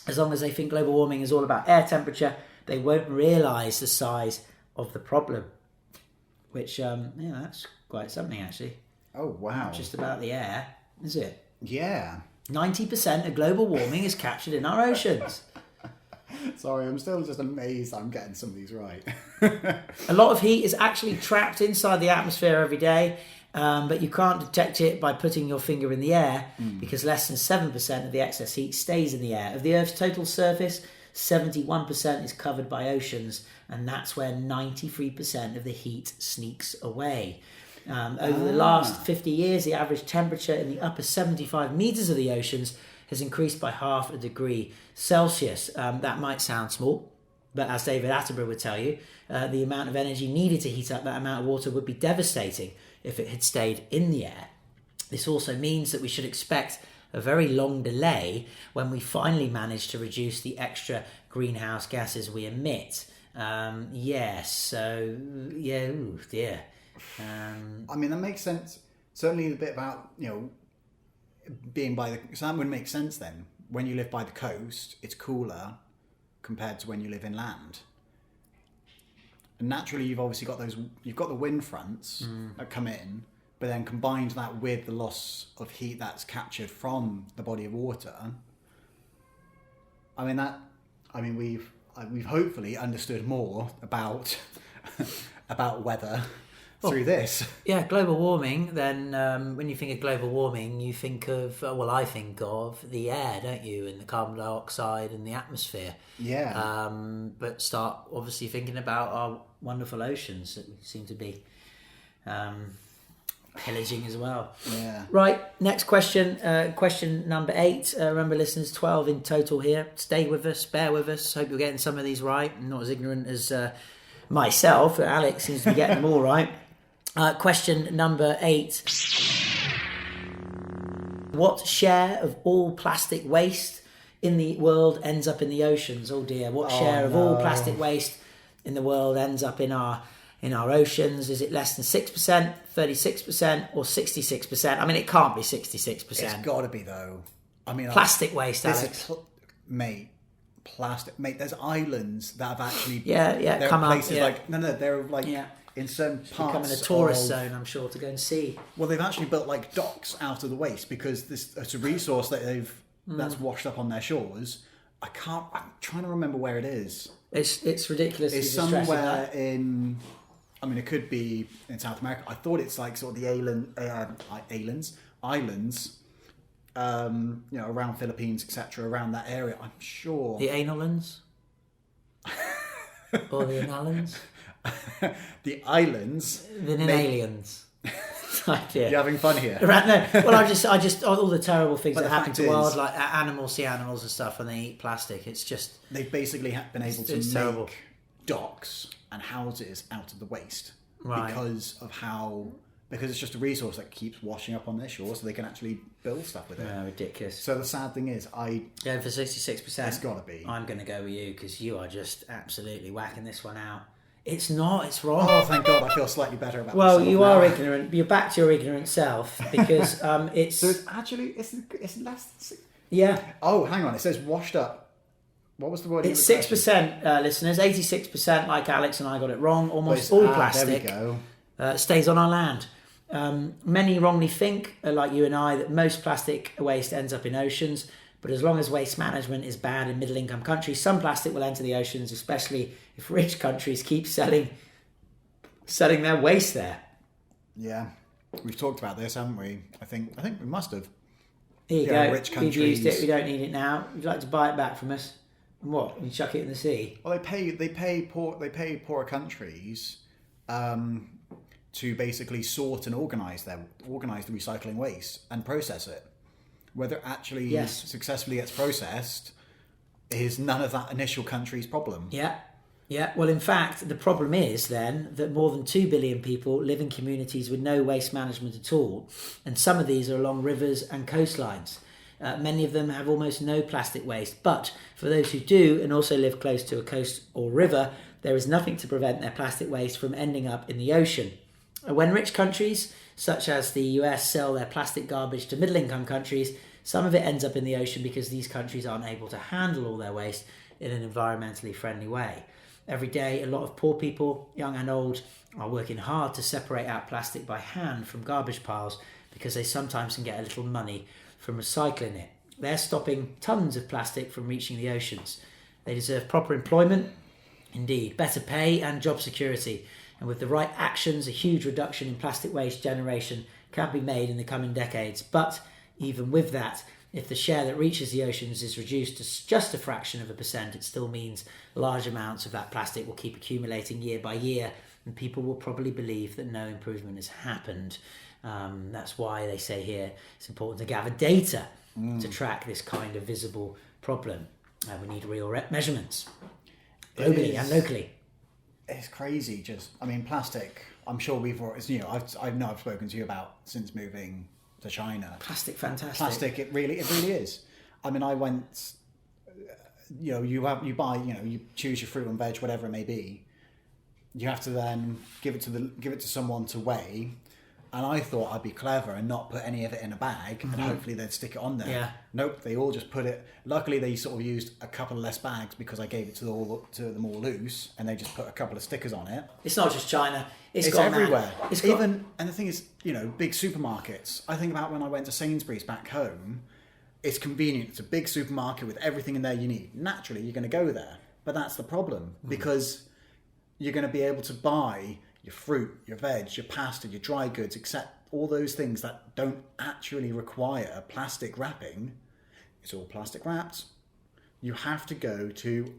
S7: As long as they think global warming is all about air temperature, they won't realise the size of the problem. Which, that's quite something, actually.
S5: Oh, wow.
S7: Not just about the air, is it?
S5: Yeah.
S7: 90% of global warming is captured in our oceans.
S5: Sorry, I'm still just amazed I'm getting some of these right.
S7: A lot of heat is actually trapped inside the atmosphere every day, but you can't detect it by putting your finger in the air because less than 7% of the excess heat stays in the air. Of the Earth's total surface, 71% is covered by oceans, and that's where 93% of the heat sneaks away. Over the last 50 years, the average temperature in the upper 75 metres of the oceans has increased by 0.5 degree Celsius. That might sound small, but as David Attenborough would tell you, the amount of energy needed to heat up that amount of water would be devastating if it had stayed in the air. This also means that we should expect a very long delay when we finally manage to reduce the extra greenhouse gases we emit. Ooh, dear.
S5: I mean, that makes sense. Certainly the bit about, being by the... So that would make sense then. When you live by the coast, it's cooler compared to when you live inland. And naturally, you've obviously got the wind fronts that come in, but then combined that with the loss of heat that's captured from the body of water, we've hopefully understood more about about weather through this.
S7: Yeah, global warming. Then when you think of global warming, you think of I think of the air, don't you, and the carbon dioxide and the atmosphere.
S5: Yeah.
S7: But start obviously thinking about our wonderful oceans that we seem to be pillaging as well.
S5: Yeah.
S7: Right, next question. Question number 8. Remember, listeners, 12 in total here. Stay with us, bear with us. Hope you're getting some of these right. I'm not as ignorant as myself. Alex seems to be getting them all right. Question number 8. What share of all plastic waste in the world ends up in the oceans? Oh dear. What share of all plastic waste in the world ends up in our oceans? Is it less than 6%, 36%, or 66%? I mean, it can't be 66%.
S5: It's got to be, though. I mean,
S7: plastic waste, Alex.
S5: Plastic, mate. There's islands that have actually
S7: there
S5: come
S7: are
S5: places like they're like in certain parts
S7: becoming a tourist zone, I'm sure, to go and see.
S5: Well, they've actually built like docks out of the waste because it's a resource that that's washed up on their shores. I'm trying to remember where it is.
S7: It's ridiculous.
S5: It's somewhere in. I mean, it could be in South America. I thought it's like sort of the islands, around Philippines, etc., around that area. I'm sure.
S7: The analans? Or the analans?
S5: The islands.
S7: The aliens.
S5: You're having fun here.
S7: Right, no. Well, I just all the terrible things that happen to wildlife, sea animals and stuff, and they eat plastic. It's just
S5: they've basically been able to make
S7: terrible.
S5: Docks and houses out of the waste
S7: right.
S5: because it's just a resource that keeps washing up on their shore, so they can actually build stuff with it.
S7: Yeah, ridiculous.
S5: So the sad thing is,
S7: going for 66%.
S5: It's got to be.
S7: I'm going to go with you because you are just absolutely whacking this one out. It's not. It's wrong.
S5: Oh, thank God! I feel slightly better about.
S7: Well,
S5: myself
S7: you
S5: now.
S7: are ignorant. You're back to your ignorant self because it's.
S5: So it's actually it's less than 6.
S7: Yeah.
S5: Oh, hang on. It says washed up. What was the word?
S7: It's 6%, listeners. 86%, like Alex and I got it wrong. Almost all plastic stays on our land. Many wrongly think, like you and I, that most plastic waste ends up in oceans. But as long as waste management is bad in middle-income countries, some plastic will enter the oceans, especially if rich countries keep selling their waste there.
S5: Yeah, we've talked about this, haven't we? I think we must have.
S7: Here you go.
S5: Rich countries.
S7: We've used it. We don't need it now. Would you like to buy it back from us? And what? And chuck it in the sea?
S5: Well, they pay poorer countries to basically sort and organise the recycling waste and process it. Whether it actually successfully gets processed is none of that initial country's problem.
S7: Yeah. Well, in fact, the problem is then that more than 2 billion people live in communities with no waste management at all, and some of these are along rivers and coastlines. Many of them have almost no plastic waste, but for those who do and also live close to a coast or river, there is nothing to prevent their plastic waste from ending up in the ocean. When rich countries, such as the US, sell their plastic garbage to middle-income countries, some of it ends up in the ocean because these countries aren't able to handle all their waste in an environmentally friendly way. Every day, a lot of poor people, young and old, are working hard to separate out plastic by hand from garbage piles because they sometimes can get a little money from recycling it. They're stopping tons of plastic from reaching the oceans. They deserve proper employment, indeed, better pay and job security. And with the right actions, a huge reduction in plastic waste generation can be made in the coming decades. But even with that, if the share that reaches the oceans is reduced to just a fraction of a percent, it still means large amounts of that plastic will keep accumulating year by year, and people will probably believe that no improvement has happened. That's why they say here it's important to gather data to track this kind of visible problem. We need real measurements, globally and locally.
S5: It's crazy. Plastic. I'm sure I've spoken to you about since moving to China.
S7: Plastic, fantastic.
S5: Plastic. It really is. I mean, I went. You choose your fruit and veg, whatever it may be. You have to then give it to someone to weigh. And I thought I'd be clever and not put any of it in a bag, and hopefully they'd stick it on there.
S4: Yeah.
S5: Nope, they all just put it. Luckily, they sort of used a couple of less bags because I gave it to them all loose, and they just put a couple of stickers on it.
S7: It's not just China. It's
S5: It's
S7: gone
S5: everywhere.
S7: mad.
S5: And the thing is, big supermarkets. I think about when I went to Sainsbury's back home. It's convenient. It's a big supermarket with everything in there you need. Naturally, you're going to go there, but that's the problem because you're going to be able to buy your fruit, your veg, your pasta, your dry goods, except all those things that don't actually require plastic wrapping. It's all plastic wrapped. You have to go to.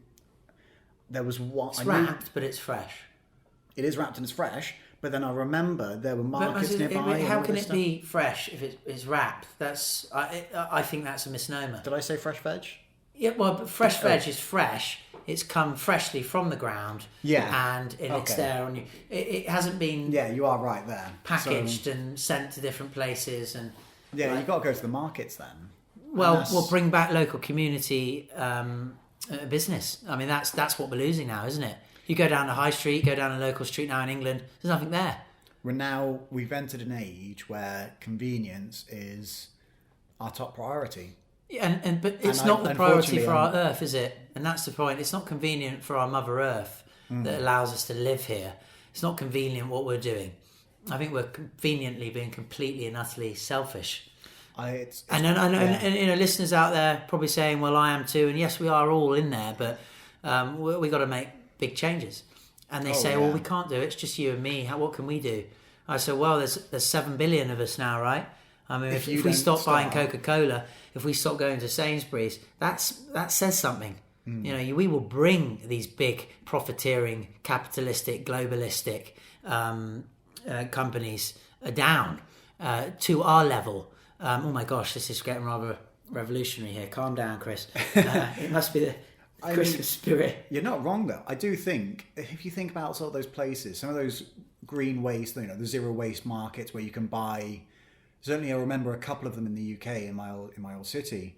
S5: There was one.
S7: It's wrapped, but it's fresh.
S5: It is wrapped and it's fresh. But then I remember there were markets nearby.
S7: How can it be fresh if it's wrapped? I think that's a misnomer.
S5: Did I say fresh veg?
S7: Yeah, well, but fresh veg is fresh. It's come freshly from the ground.
S5: Yeah.
S7: And it's there on you. It hasn't been.
S5: Yeah, you are right there.
S7: Packaged and sent to different places and.
S5: Yeah, you've got to go to the markets then.
S7: Well, we'll bring back local community business. I mean, that's what we're losing now, isn't it? You go down the high street, go down a local street now in England, there's nothing there.
S5: We've entered an age where convenience is our top priority.
S7: But it's not the priority for our Earth, is it? And that's the point. It's not convenient for our Mother Earth that allows us to live here. It's not convenient what we're doing. I think we're conveniently being completely and utterly selfish. Listeners out there probably saying, well, I am too. And yes, we are all in there, but we got to make big changes. And they say, well, we can't do it. It's just you and me. What can we do? I said, well, there's 7 billion of us now, right? I mean, if we stop buying Coca-Cola, if we stop going to Sainsbury's, that says something. We will bring these big profiteering, capitalistic, globalistic companies down to our level. Oh my gosh, this is getting rather revolutionary here. Calm down, Chris. It must be the Christmas spirit.
S5: You're not wrong though. I do think if you think about sort of those places, some of those green waste, the zero waste markets where you can buy. Certainly, I remember a couple of them in the UK in my old city.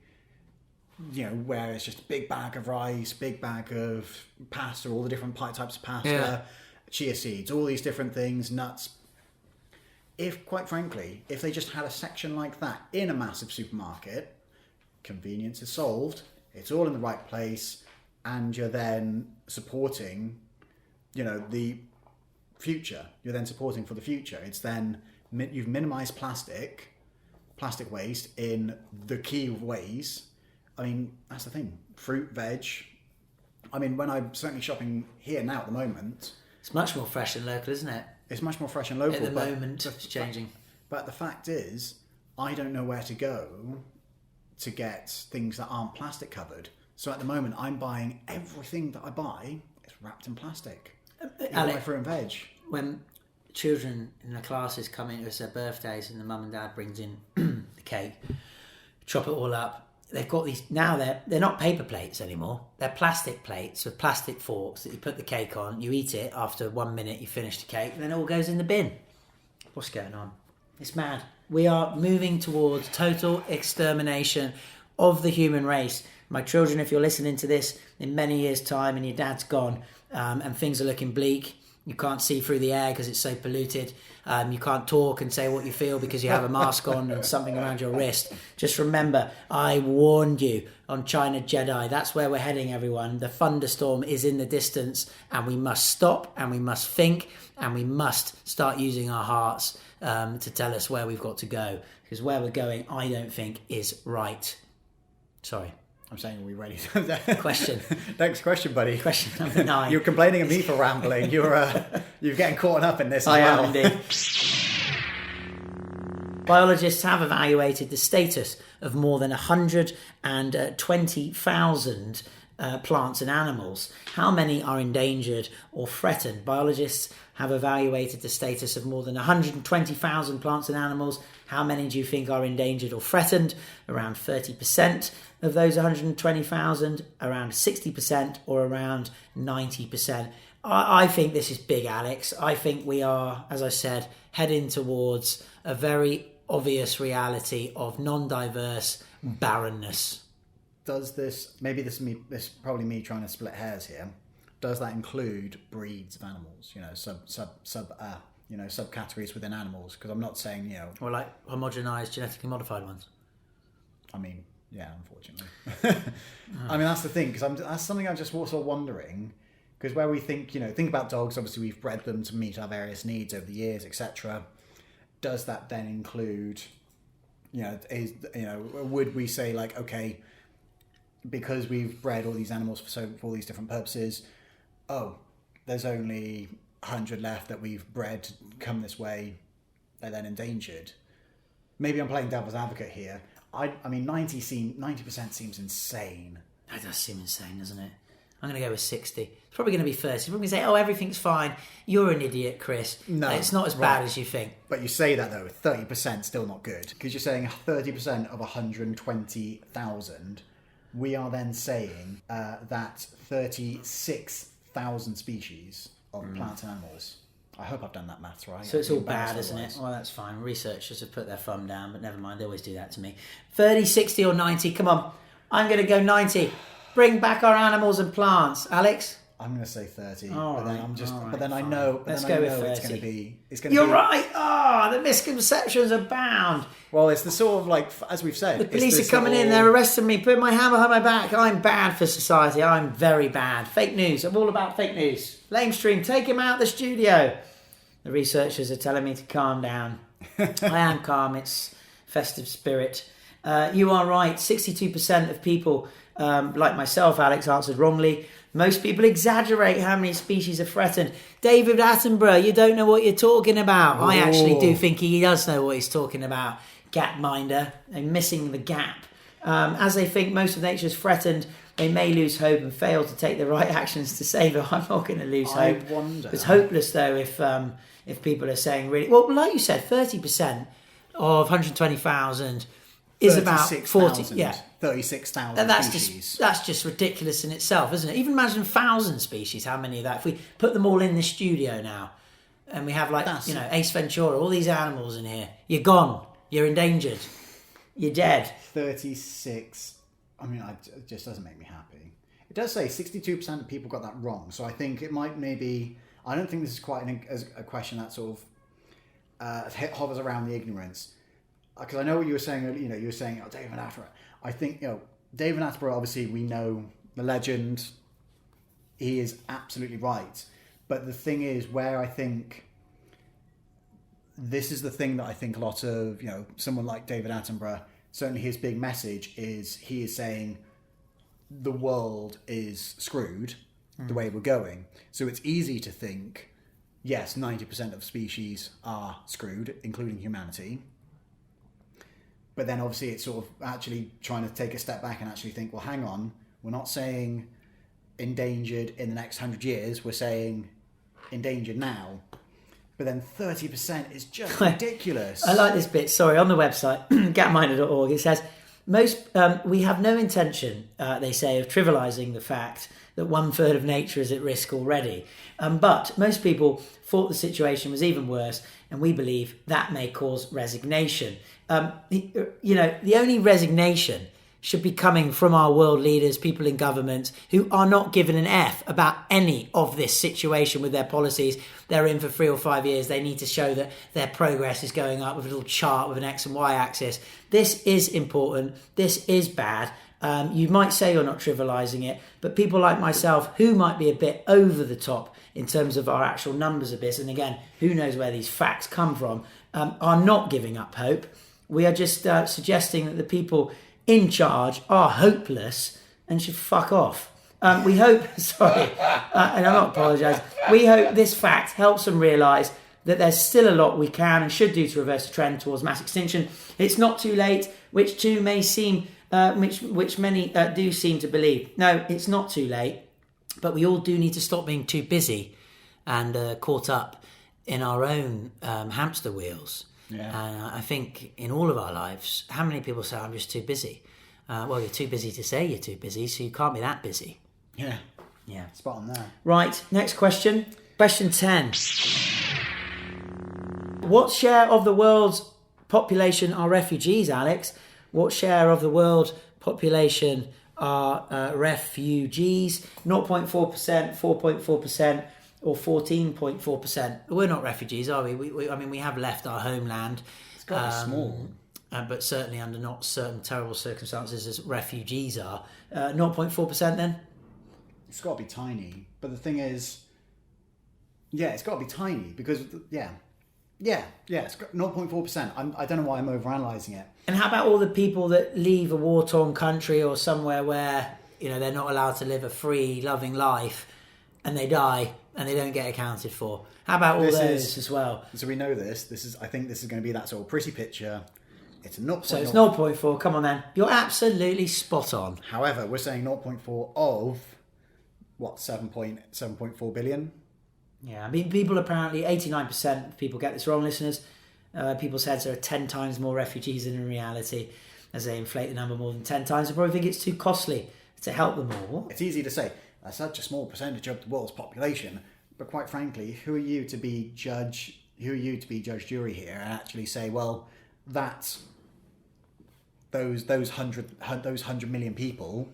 S5: Where it's just a big bag of rice, big bag of pasta, all the different types of pasta, chia seeds, all these different things, nuts. Quite frankly, if they just had a section like that in a massive supermarket, convenience is solved. It's all in the right place, and you're then supporting, the future. You're then supporting for the future. It's then you've minimised plastic waste in the key ways. I mean, that's the thing. Fruit, veg. I mean, when I'm certainly shopping here now at the moment,
S7: it's much more fresh and local, isn't it?
S5: It's much more fresh and local.
S7: At the moment, it's changing.
S5: But the fact is, I don't know where to go to get things that aren't plastic covered. So at the moment, I'm buying everything that I buy is wrapped in plastic. Even my fruit and veg.
S7: When children in the classes come in, it's their birthdays, and the mum and dad brings in the cake, chop it all up. They've got these now. They're not paper plates anymore. They're plastic plates with plastic forks that you put the cake on. You eat it after 1 minute. You finish the cake, and then it all goes in the bin. What's going on? It's mad. We are moving towards total extermination of the human race. My children, if you're listening to this in many years' time, and your dad's gone, and things are looking bleak. You can't see through the air because it's so polluted. You can't talk and say what you feel because you have a mask on and something around your wrist. Just remember, I warned you on China Jedi. That's where we're heading, everyone. The thunderstorm is in the distance, and we must stop, and we must think, and we must start using our hearts to tell us where we've got to go. Because where we're going, I don't think is right. Sorry.
S5: I'm saying, are we ready?
S7: Question.
S5: Next question, buddy.
S7: Question number 9.
S5: You're complaining of me for rambling. You're getting caught up in this as
S7: well.
S5: I
S7: am indeed. Biologists have evaluated the status of more than 120,000 plants and animals. How many are endangered or threatened? Biologists have evaluated the status of more than 120,000 plants and animals. How many do you think are endangered or threatened? Around 30% of those 120,000, around 60%, or around 90%. I think this is big, Alex. I think we are, as I said, heading towards a very obvious reality of non-diverse barrenness.
S5: Does this, maybe this is probably me trying to split hairs here, does that include breeds of animals? subcategories within animals, because I'm not saying,
S7: Or like homogenized, genetically modified ones.
S5: I mean, yeah, unfortunately. I mean, that's the thing, because that's something I'm just also wondering, because where we think, think about dogs, obviously we've bred them to meet our various needs over the years, etc. Does that then include, would we say like, okay, because we've bred all these animals for all these different purposes, there's only 100 left that we've bred to come this way, they're then endangered. Maybe I'm playing devil's advocate here. I mean, 90% seems insane.
S7: That does seem insane, doesn't it? I'm going to go with 60. It's probably going to be 30. It's probably going to say, everything's fine. You're an idiot, Chris.
S5: No.
S7: It's not as bad as you think.
S5: But you say that, though, 30% still not good. Because you're saying 30% of 120,000. We are then saying that 36,000 species of plants and animals. I hope I've done that maths right.
S7: So it's all bad, isn't it? Well, that's fine. Researchers have put their thumb down, but never mind. They always do that to me. 30, 60 or 90. Come on. I'm going to go 90. Bring back our animals and plants. Alex?
S5: I'm going to say 30.
S7: All
S5: but then
S7: right,
S5: I'm just.
S7: all right,
S5: but then I
S7: fine.
S5: know.
S7: Let's go with 30.
S5: It's going to be.
S7: You're right. The misconceptions abound.
S5: Well, it's the sort of like, as we've said,
S7: The police are coming in. They're arresting me. Putting my hand behind my back. I'm bad for society. I'm very bad. Fake news. I'm all about fake news. Lamestream, take him out of the studio. The researchers are telling me to calm down. I am calm. It's festive spirit. You are right. 62% of people, like myself, Alex, answered wrongly. Most people exaggerate how many species are threatened. David Attenborough, you don't know what you're talking about. I actually do think he does know what he's talking about. Gapminder. They're missing the gap. As they think most of nature is threatened, they may lose hope and fail to take the right actions to save it. I'm not going to lose hope.
S5: I wonder.
S7: It's hopeless, though, if people are saying really... Well, like you said, 30% of 120,000 is about 40... Yeah.
S5: 36,000 species.
S7: That's just ridiculous in itself, isn't it? Even imagine 1,000 species, how many of that... If we put them all in the studio now, and we have Ace Ventura, all these animals in here, you're gone. You're endangered. You're dead.
S5: 36... I mean, it just doesn't make me happy. It does say 62% of people got that wrong, so I think it might maybe... I don't think this is quite a question that sort of hovers around the ignorance. Because I know what you were saying, you were saying, David Attenborough. I think, David Attenborough, obviously, we know the legend. He is absolutely right. But the thing is, where I think... This is the thing that I think a lot of, someone like David Attenborough, certainly his big message is, he is saying the world is screwed the way we're going. So it's easy to think, yes, 90% of species are screwed, including humanity. But then obviously it's sort of actually trying to take a step back and actually think, well, hang on, we're not saying endangered in the next 100 years, we're saying endangered now. But then 30% is just ridiculous. I
S7: like this bit. Sorry, on the website, gapminder.org, it says, we have no intention, they say, of trivialising the fact that 1/3 of nature is at risk already. But most people thought the situation was even worse, and we believe that may cause resignation. The only resignation should be coming from our world leaders, people in government who are not given an F about any of this situation with their policies. They're in for 3 or 5 years. They need to show that their progress is going up with a little chart with an X and Y axis. This is important. This is bad. You might say you're not trivialising it, but people like myself, who might be a bit over the top in terms of our actual numbers of this, and again, who knows where these facts come from, are not giving up hope. We are just suggesting that the people in charge are hopeless and should fuck off. We hope, and I'm not apologising, we hope this fact helps them realise that there's still a lot we can and should do to reverse the trend towards mass extinction. It's not too late, which many do seem to believe. No, it's not too late, but we all do need to stop being too busy and caught up in our own hamster wheels. Yeah. And I think in all of our lives, how many people say, I'm just too busy? Well, you're too busy to say you're too busy, so you can't be that busy.
S5: Yeah.
S7: Yeah.
S5: Spot on there.
S7: Right, next question. Question 10. What share of the world's population are refugees, Alex? What share of the world population are refugees? 0.4%, 4.4%, or 14.4%. We're not refugees, are we? I mean, we have left our homeland.
S5: It's got to be small.
S7: But certainly under not certain terrible circumstances as refugees are. 0.4% then?
S5: It's got to be tiny. But the thing is, yeah, it's got to be tiny because, it's got 0.4%. I don't know why I'm overanalyzing it.
S7: And how about all the people that leave a war-torn country or somewhere where, they're not allowed to live a free, loving life and they die and they don't get accounted for? How about all those as well?
S5: So we know this. I think this is going to be that sort of pretty picture. It's 0.4.
S7: So it's 0.4. Come on then. You're absolutely spot on.
S5: However, we're saying 0.4 of, 7.4 billion?
S7: Yeah, I mean, people apparently, 89% of people get this wrong, listeners. People's heads are 10 times more refugees than in reality. As they inflate the number more than 10 times, they probably think it's too costly to help them all.
S5: It's easy to say, that's such a small percentage of the world's population, but quite frankly, who are you to be judge, jury here and actually say, well, that's those 100 million people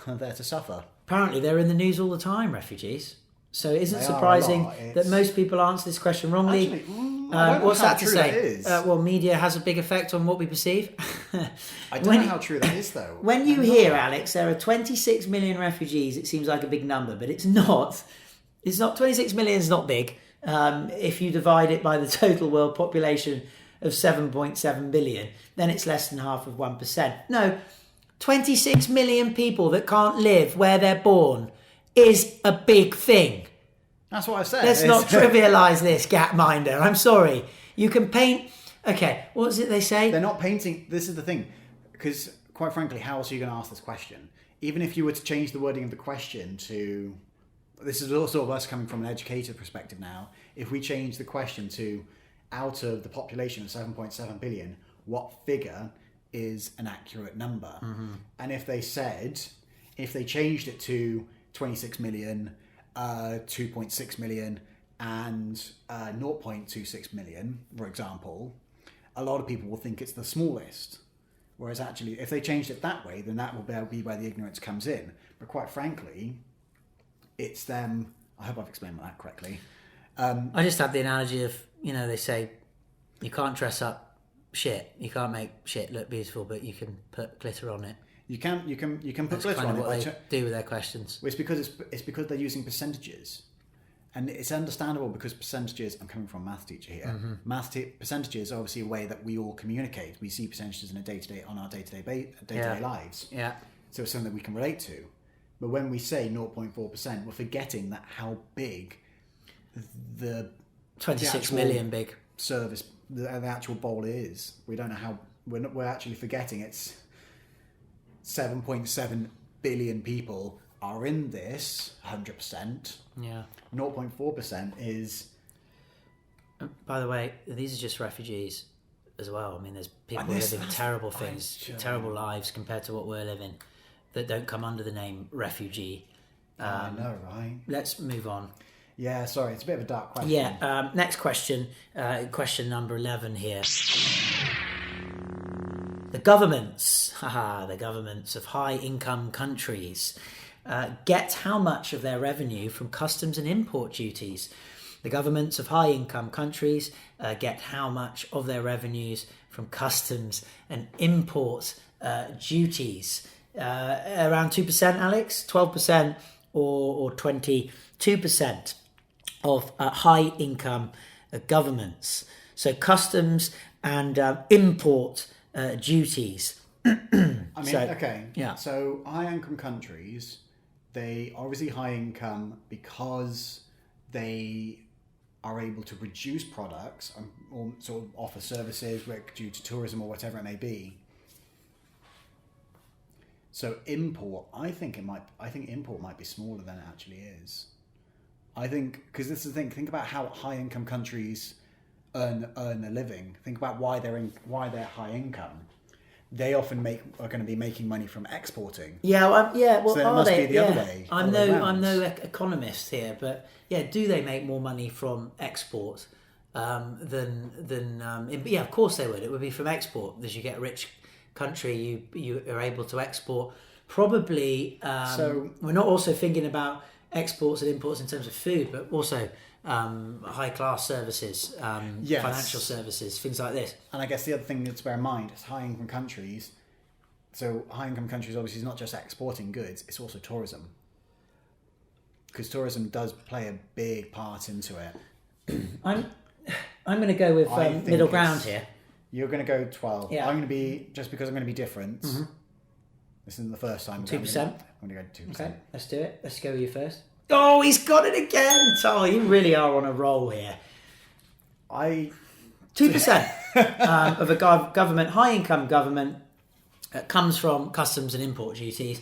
S5: are there to suffer.
S7: Apparently they're in the news all the time, refugees. So it isn't surprising that most people answer this question wrongly.
S5: Actually, what's that to say?
S7: Well, media has a big effect on what we perceive.
S5: I don't know how true that is, though.
S7: When you hear, Alex, there are 26 million refugees, it seems like a big number, but it's not. It's not. 26 million is not big. If you divide it by the total world population of 7.7 billion, then it's less than half of 1%. No, 26 million people that can't live where they're born is a big thing.
S5: That's what I said.
S7: Let's not trivialise this, Gapminder. I'm sorry. You can paint... Okay, what is it they say?
S5: They're not painting... This is the thing. Because, quite frankly, how else are you going to ask this question? Even if you were to change the wording of the question to... This is also us coming from an educated perspective now. If we change the question to, out of the population of 7.7 billion, what figure is an accurate number? Mm-hmm. And if they changed it to 26 million, 2.6 million, and 0.26 million, for example, a lot of people will think it's the smallest. Whereas actually, if they changed it that way, then that will be where the ignorance comes in. But quite frankly, it's them. I hope I've explained that correctly.
S7: I just had the analogy of, they say you can't dress up shit. You can't make shit look beautiful, but you can put glitter on it. You can put
S5: That's
S7: glitter
S5: kind
S7: on
S5: of
S7: it.
S5: what
S7: they do with their questions.
S5: It's because they're using percentages, and it's understandable because percentages. I'm coming from a math teacher here. Mm-hmm. Percentages are obviously a way that we all communicate. We see percentages in a day-to-day lives. Yeah. So it's something that we can relate to. But when we say 0.4%, we're forgetting that how big the
S7: 26 million big
S5: service, the actual bowl is. We don't know how. We're actually forgetting it's 7.7 billion people are in this 100%.
S7: Yeah.
S5: 0.4% is.
S7: By the way, these are just refugees as well. I mean, there's people living terrible things, terrible lives compared to what we're living that don't come under the name refugee.
S5: I know, right?
S7: Let's move on.
S5: Yeah, sorry, it's a bit of a dark question.
S7: Yeah, next question, question number 11 here. The governments of high-income countries get how much of their revenue from customs and import duties? The governments of high-income countries get how much of their revenues from customs and import duties? Around 2%, Alex? 12% or 22% of high-income governments. So customs and import duties.
S5: Okay.
S7: Yeah.
S5: So high-income countries, they are obviously high-income because they are able to produce products or sort of offer services due to tourism or whatever it may be. So import, I think import might be smaller than it actually is. I think, because this is the thing, think about how high-income countries earn their living. Think about why they're high income. They often are going to be making money from exporting.
S7: Yeah, well,
S5: so then it must be the other way.
S7: I'm no economist here, but yeah, do they make more money from export than yeah, of course they would. It would be from export. As you get a rich country, you are able to export. Probably,
S5: So
S7: we're not also thinking about exports and imports in terms of food, but also high class services,
S5: Yes.
S7: financial services, things like this.
S5: And I guess the other thing to bear in mind is high income countries. So high income countries obviously is not just exporting goods; it's also tourism. Because tourism does play a big part into it.
S7: I'm going to go with
S5: I think
S7: middle ground
S5: it's-
S7: here.
S5: You're going to go 12.
S7: Yeah.
S5: I'm going to be, just because I'm going to be different. This isn't the first time.
S7: 2%.
S5: I'm going to go 2%.
S7: Okay, let's do it. Let's go with you first. Oh, he's got it again. Oh, you really are on a roll here. 2% of a government, high income government, comes from customs and import duties.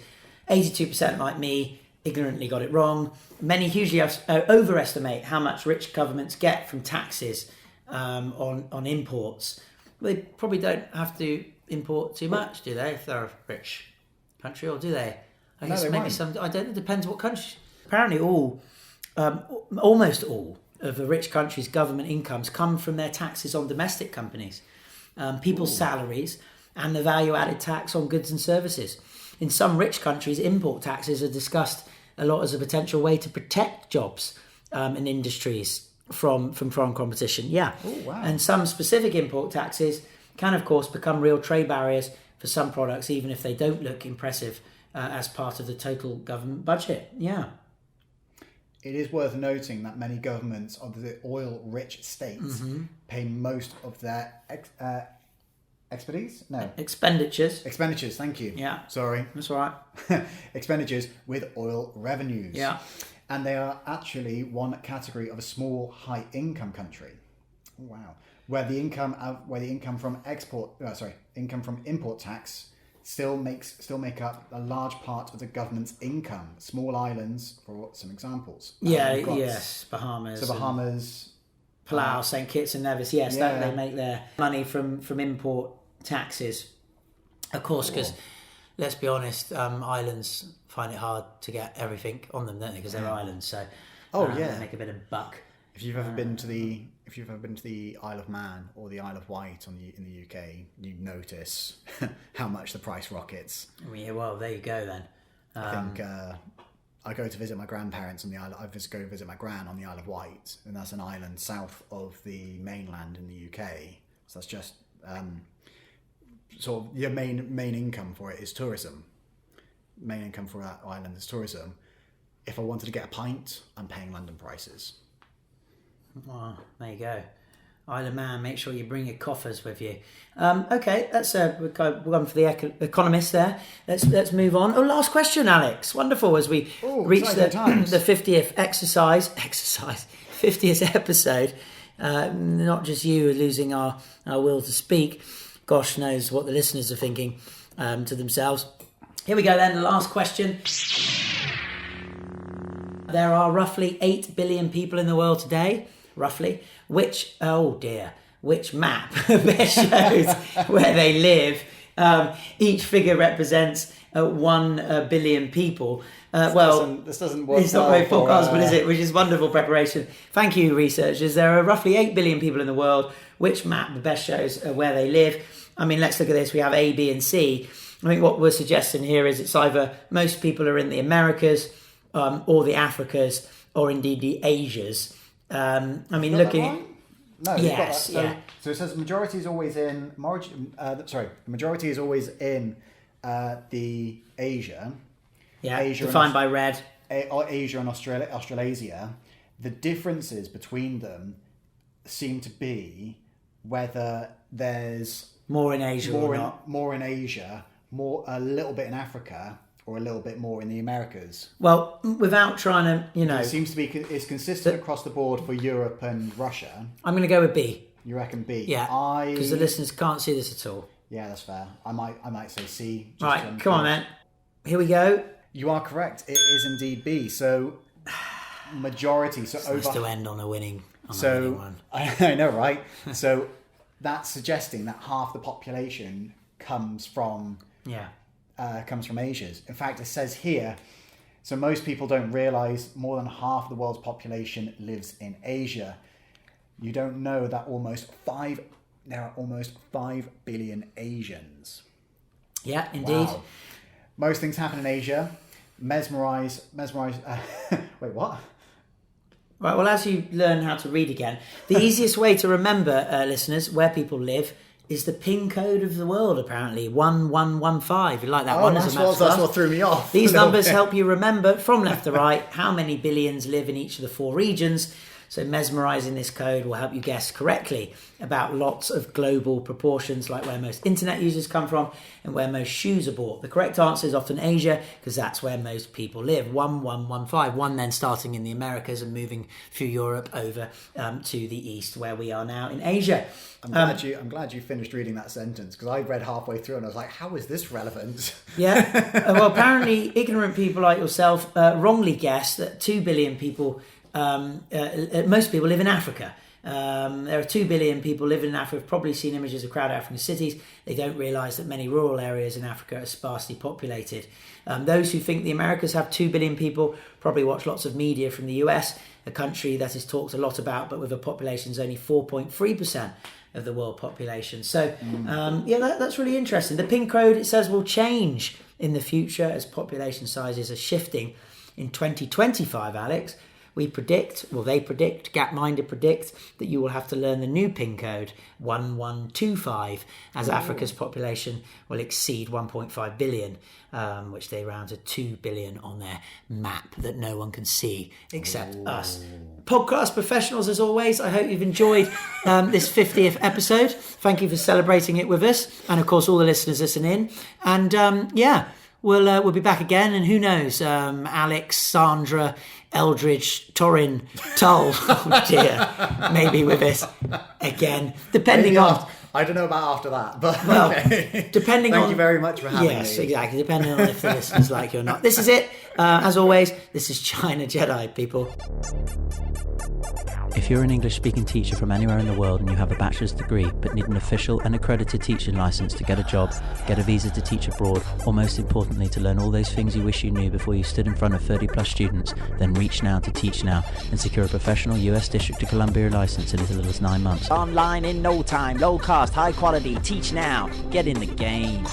S7: 82% like me ignorantly got it wrong. Many hugely overestimate how much rich governments get from taxes on imports. They probably don't have to import too much, do they, if they're a rich country, or do they? I guess
S5: they
S7: maybe
S5: won't.
S7: some. I don't know. It depends what country. Apparently, almost all of the rich countries' government incomes come from their taxes on domestic companies, people's salaries, and the value-added tax on goods and services. In some rich countries, import taxes are discussed a lot as a potential way to protect jobs in industries from foreign competition. Yeah.
S5: Oh, wow.
S7: And some specific import taxes can, of course, become real trade barriers for some products, even if they don't look impressive as part of the total government budget. Yeah.
S5: It is worth noting that many governments of the oil-rich states pay most of their expenditures. Thank you.
S7: Yeah.
S5: Sorry.
S7: That's all right.
S5: Expenditures with oil revenues.
S7: Yeah.
S5: And they are actually one category of a small high-income country. Oh, wow. Where the income from import tax still make up a large part of the government's income. Small islands, for some examples.
S7: Bahamas.
S5: So Bahamas,
S7: Palau, St. Kitts and Nevis. Yes,
S5: Yeah.
S7: they make their money from import taxes. Of course, because let's be honest, islands find it hard to get everything on them, don't they? Because they're islands, so they make a bit of buck.
S5: If you've ever been to the Isle of Man or the Isle of Wight in the UK, you notice how much the price rockets.
S7: Yeah, well, there you go then.
S5: I think I go to visit my grandparents on the island. Go visit my gran on the Isle of Wight, and that's an island south of the mainland in the UK. So that's just sort of your main income for it is tourism. Main income for that island is tourism. If I wanted to get a pint, I'm paying London prices.
S7: Oh, there you go. Isle of Man, make sure you bring your coffers with you. Okay, that's we're going for the economist there. Let's move on. Oh, last question, Alex. Wonderful as we reach the 50th 50th episode. Not just you losing our will to speak. Gosh knows what the listeners are thinking to themselves. Here we go then, the last question. There are roughly 8 billion people in the world today, roughly, which map best shows where they live. Each figure represents 1 billion people.
S5: This doesn't work.
S7: It's not very forecast, but is it? Which is wonderful preparation. Thank you, researchers. There are roughly 8 billion people in the world. Which map best shows where they live? I mean, let's look at this. We have A, B, and C. I think what we're suggesting here is it's either most people are in the Americas, or the Africas, or indeed the Asias. I mean, looking at...
S5: No,
S7: yes,
S5: yeah. So it says majority is always in... the majority is always in the Asia.
S7: Yeah,
S5: Asia
S7: defined by red.
S5: Asia and Australasia. The differences between them seem to be whether there's...
S7: More in Asia or not.
S5: More in Asia, a little bit in Africa, or a little bit more in the Americas.
S7: Well, without trying to,
S5: It seems to be it's consistent across the board for Europe and Russia.
S7: I'm going to go with B.
S5: You reckon B?
S7: Yeah, because the listeners can't see this at all.
S5: Yeah, that's fair. I might say C.
S7: Right, come on, man. Here we go.
S5: You are correct. It is indeed B. So majority. So
S7: It's nice to end on a winning. One.
S5: I know, right? So that's suggesting that half the population comes from Asia. In fact, it says here, so most people don't realise more than half of the world's population lives in Asia. You don't know that there are almost 5 billion Asians.
S7: Yeah, indeed.
S5: Wow. Most things happen in Asia. mesmerize. Wait, what?
S7: Right, well, as you learn how to read again, the easiest way to remember, listeners, where people live is the pin code of the world, apparently. 1115. You like that one as a map?
S5: That's what threw me off.
S7: These numbers help you remember from left to right how many billions live in each of the 4 regions. So mesmerising this code will help you guess correctly about lots of global proportions, like where most internet users come from and where most shoes are bought. The correct answer is often Asia, because that's where most people live. 1115. One then starting in the Americas and moving through Europe over to the east, where we are now in Asia.
S5: I'm glad you finished reading that sentence, because I read halfway through and I was like, how is this relevant?
S7: Yeah. Well, apparently ignorant people like yourself wrongly guessed that 2 billion people, most people live in Africa. There are 2 billion people living in Africa. Have probably seen images of crowded African cities. They don't realise that many rural areas in Africa are sparsely populated. Those who think the Americas have 2 billion people probably watch lots of media from the US, a country that is talked a lot about, but with a population that's only 4.3% of the world population. So, that's really interesting. The PIN code, it says, will change in the future as population sizes are shifting. In 2025, Alex, they predict, Gapminder predict, that you will have to learn the new PIN code, 1125, as Africa's population will exceed 1.5 billion, which they round to 2 billion on their map that no one can see except us. Podcast professionals, as always, I hope you've enjoyed this 50th episode. Thank you for celebrating it with us, and of course all the listeners listening. And we'll be back again, and who knows, Alex, Sandra, Eldridge, Torin, Tull, oh dear, maybe with us again, depending on...
S5: I don't know about after that, but
S7: well,
S5: okay.
S7: Depending on...
S5: Thank you very much for having me.
S7: Yes, exactly, depending on if the listeners like you or not. This is it. As always, this is China Jedi, people.
S9: If you're an English-speaking teacher from anywhere in the world and you have a bachelor's degree but need an official and accredited teaching license to get a job, get a visa to teach abroad, or most importantly to learn all those things you wish you knew before you stood in front of 30+ students, then reach now to Teach Now and secure a professional US District of Columbia license in as little as 9 months.
S10: Online in no time, low cost, high quality. Teach Now. Get in the game.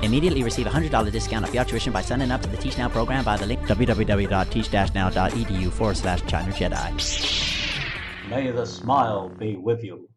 S10: Immediately receive a $100 discount off your tuition by signing up to the Teach Now program via the link www.teach-now.edu/China Jedi.
S11: May the smile be with you.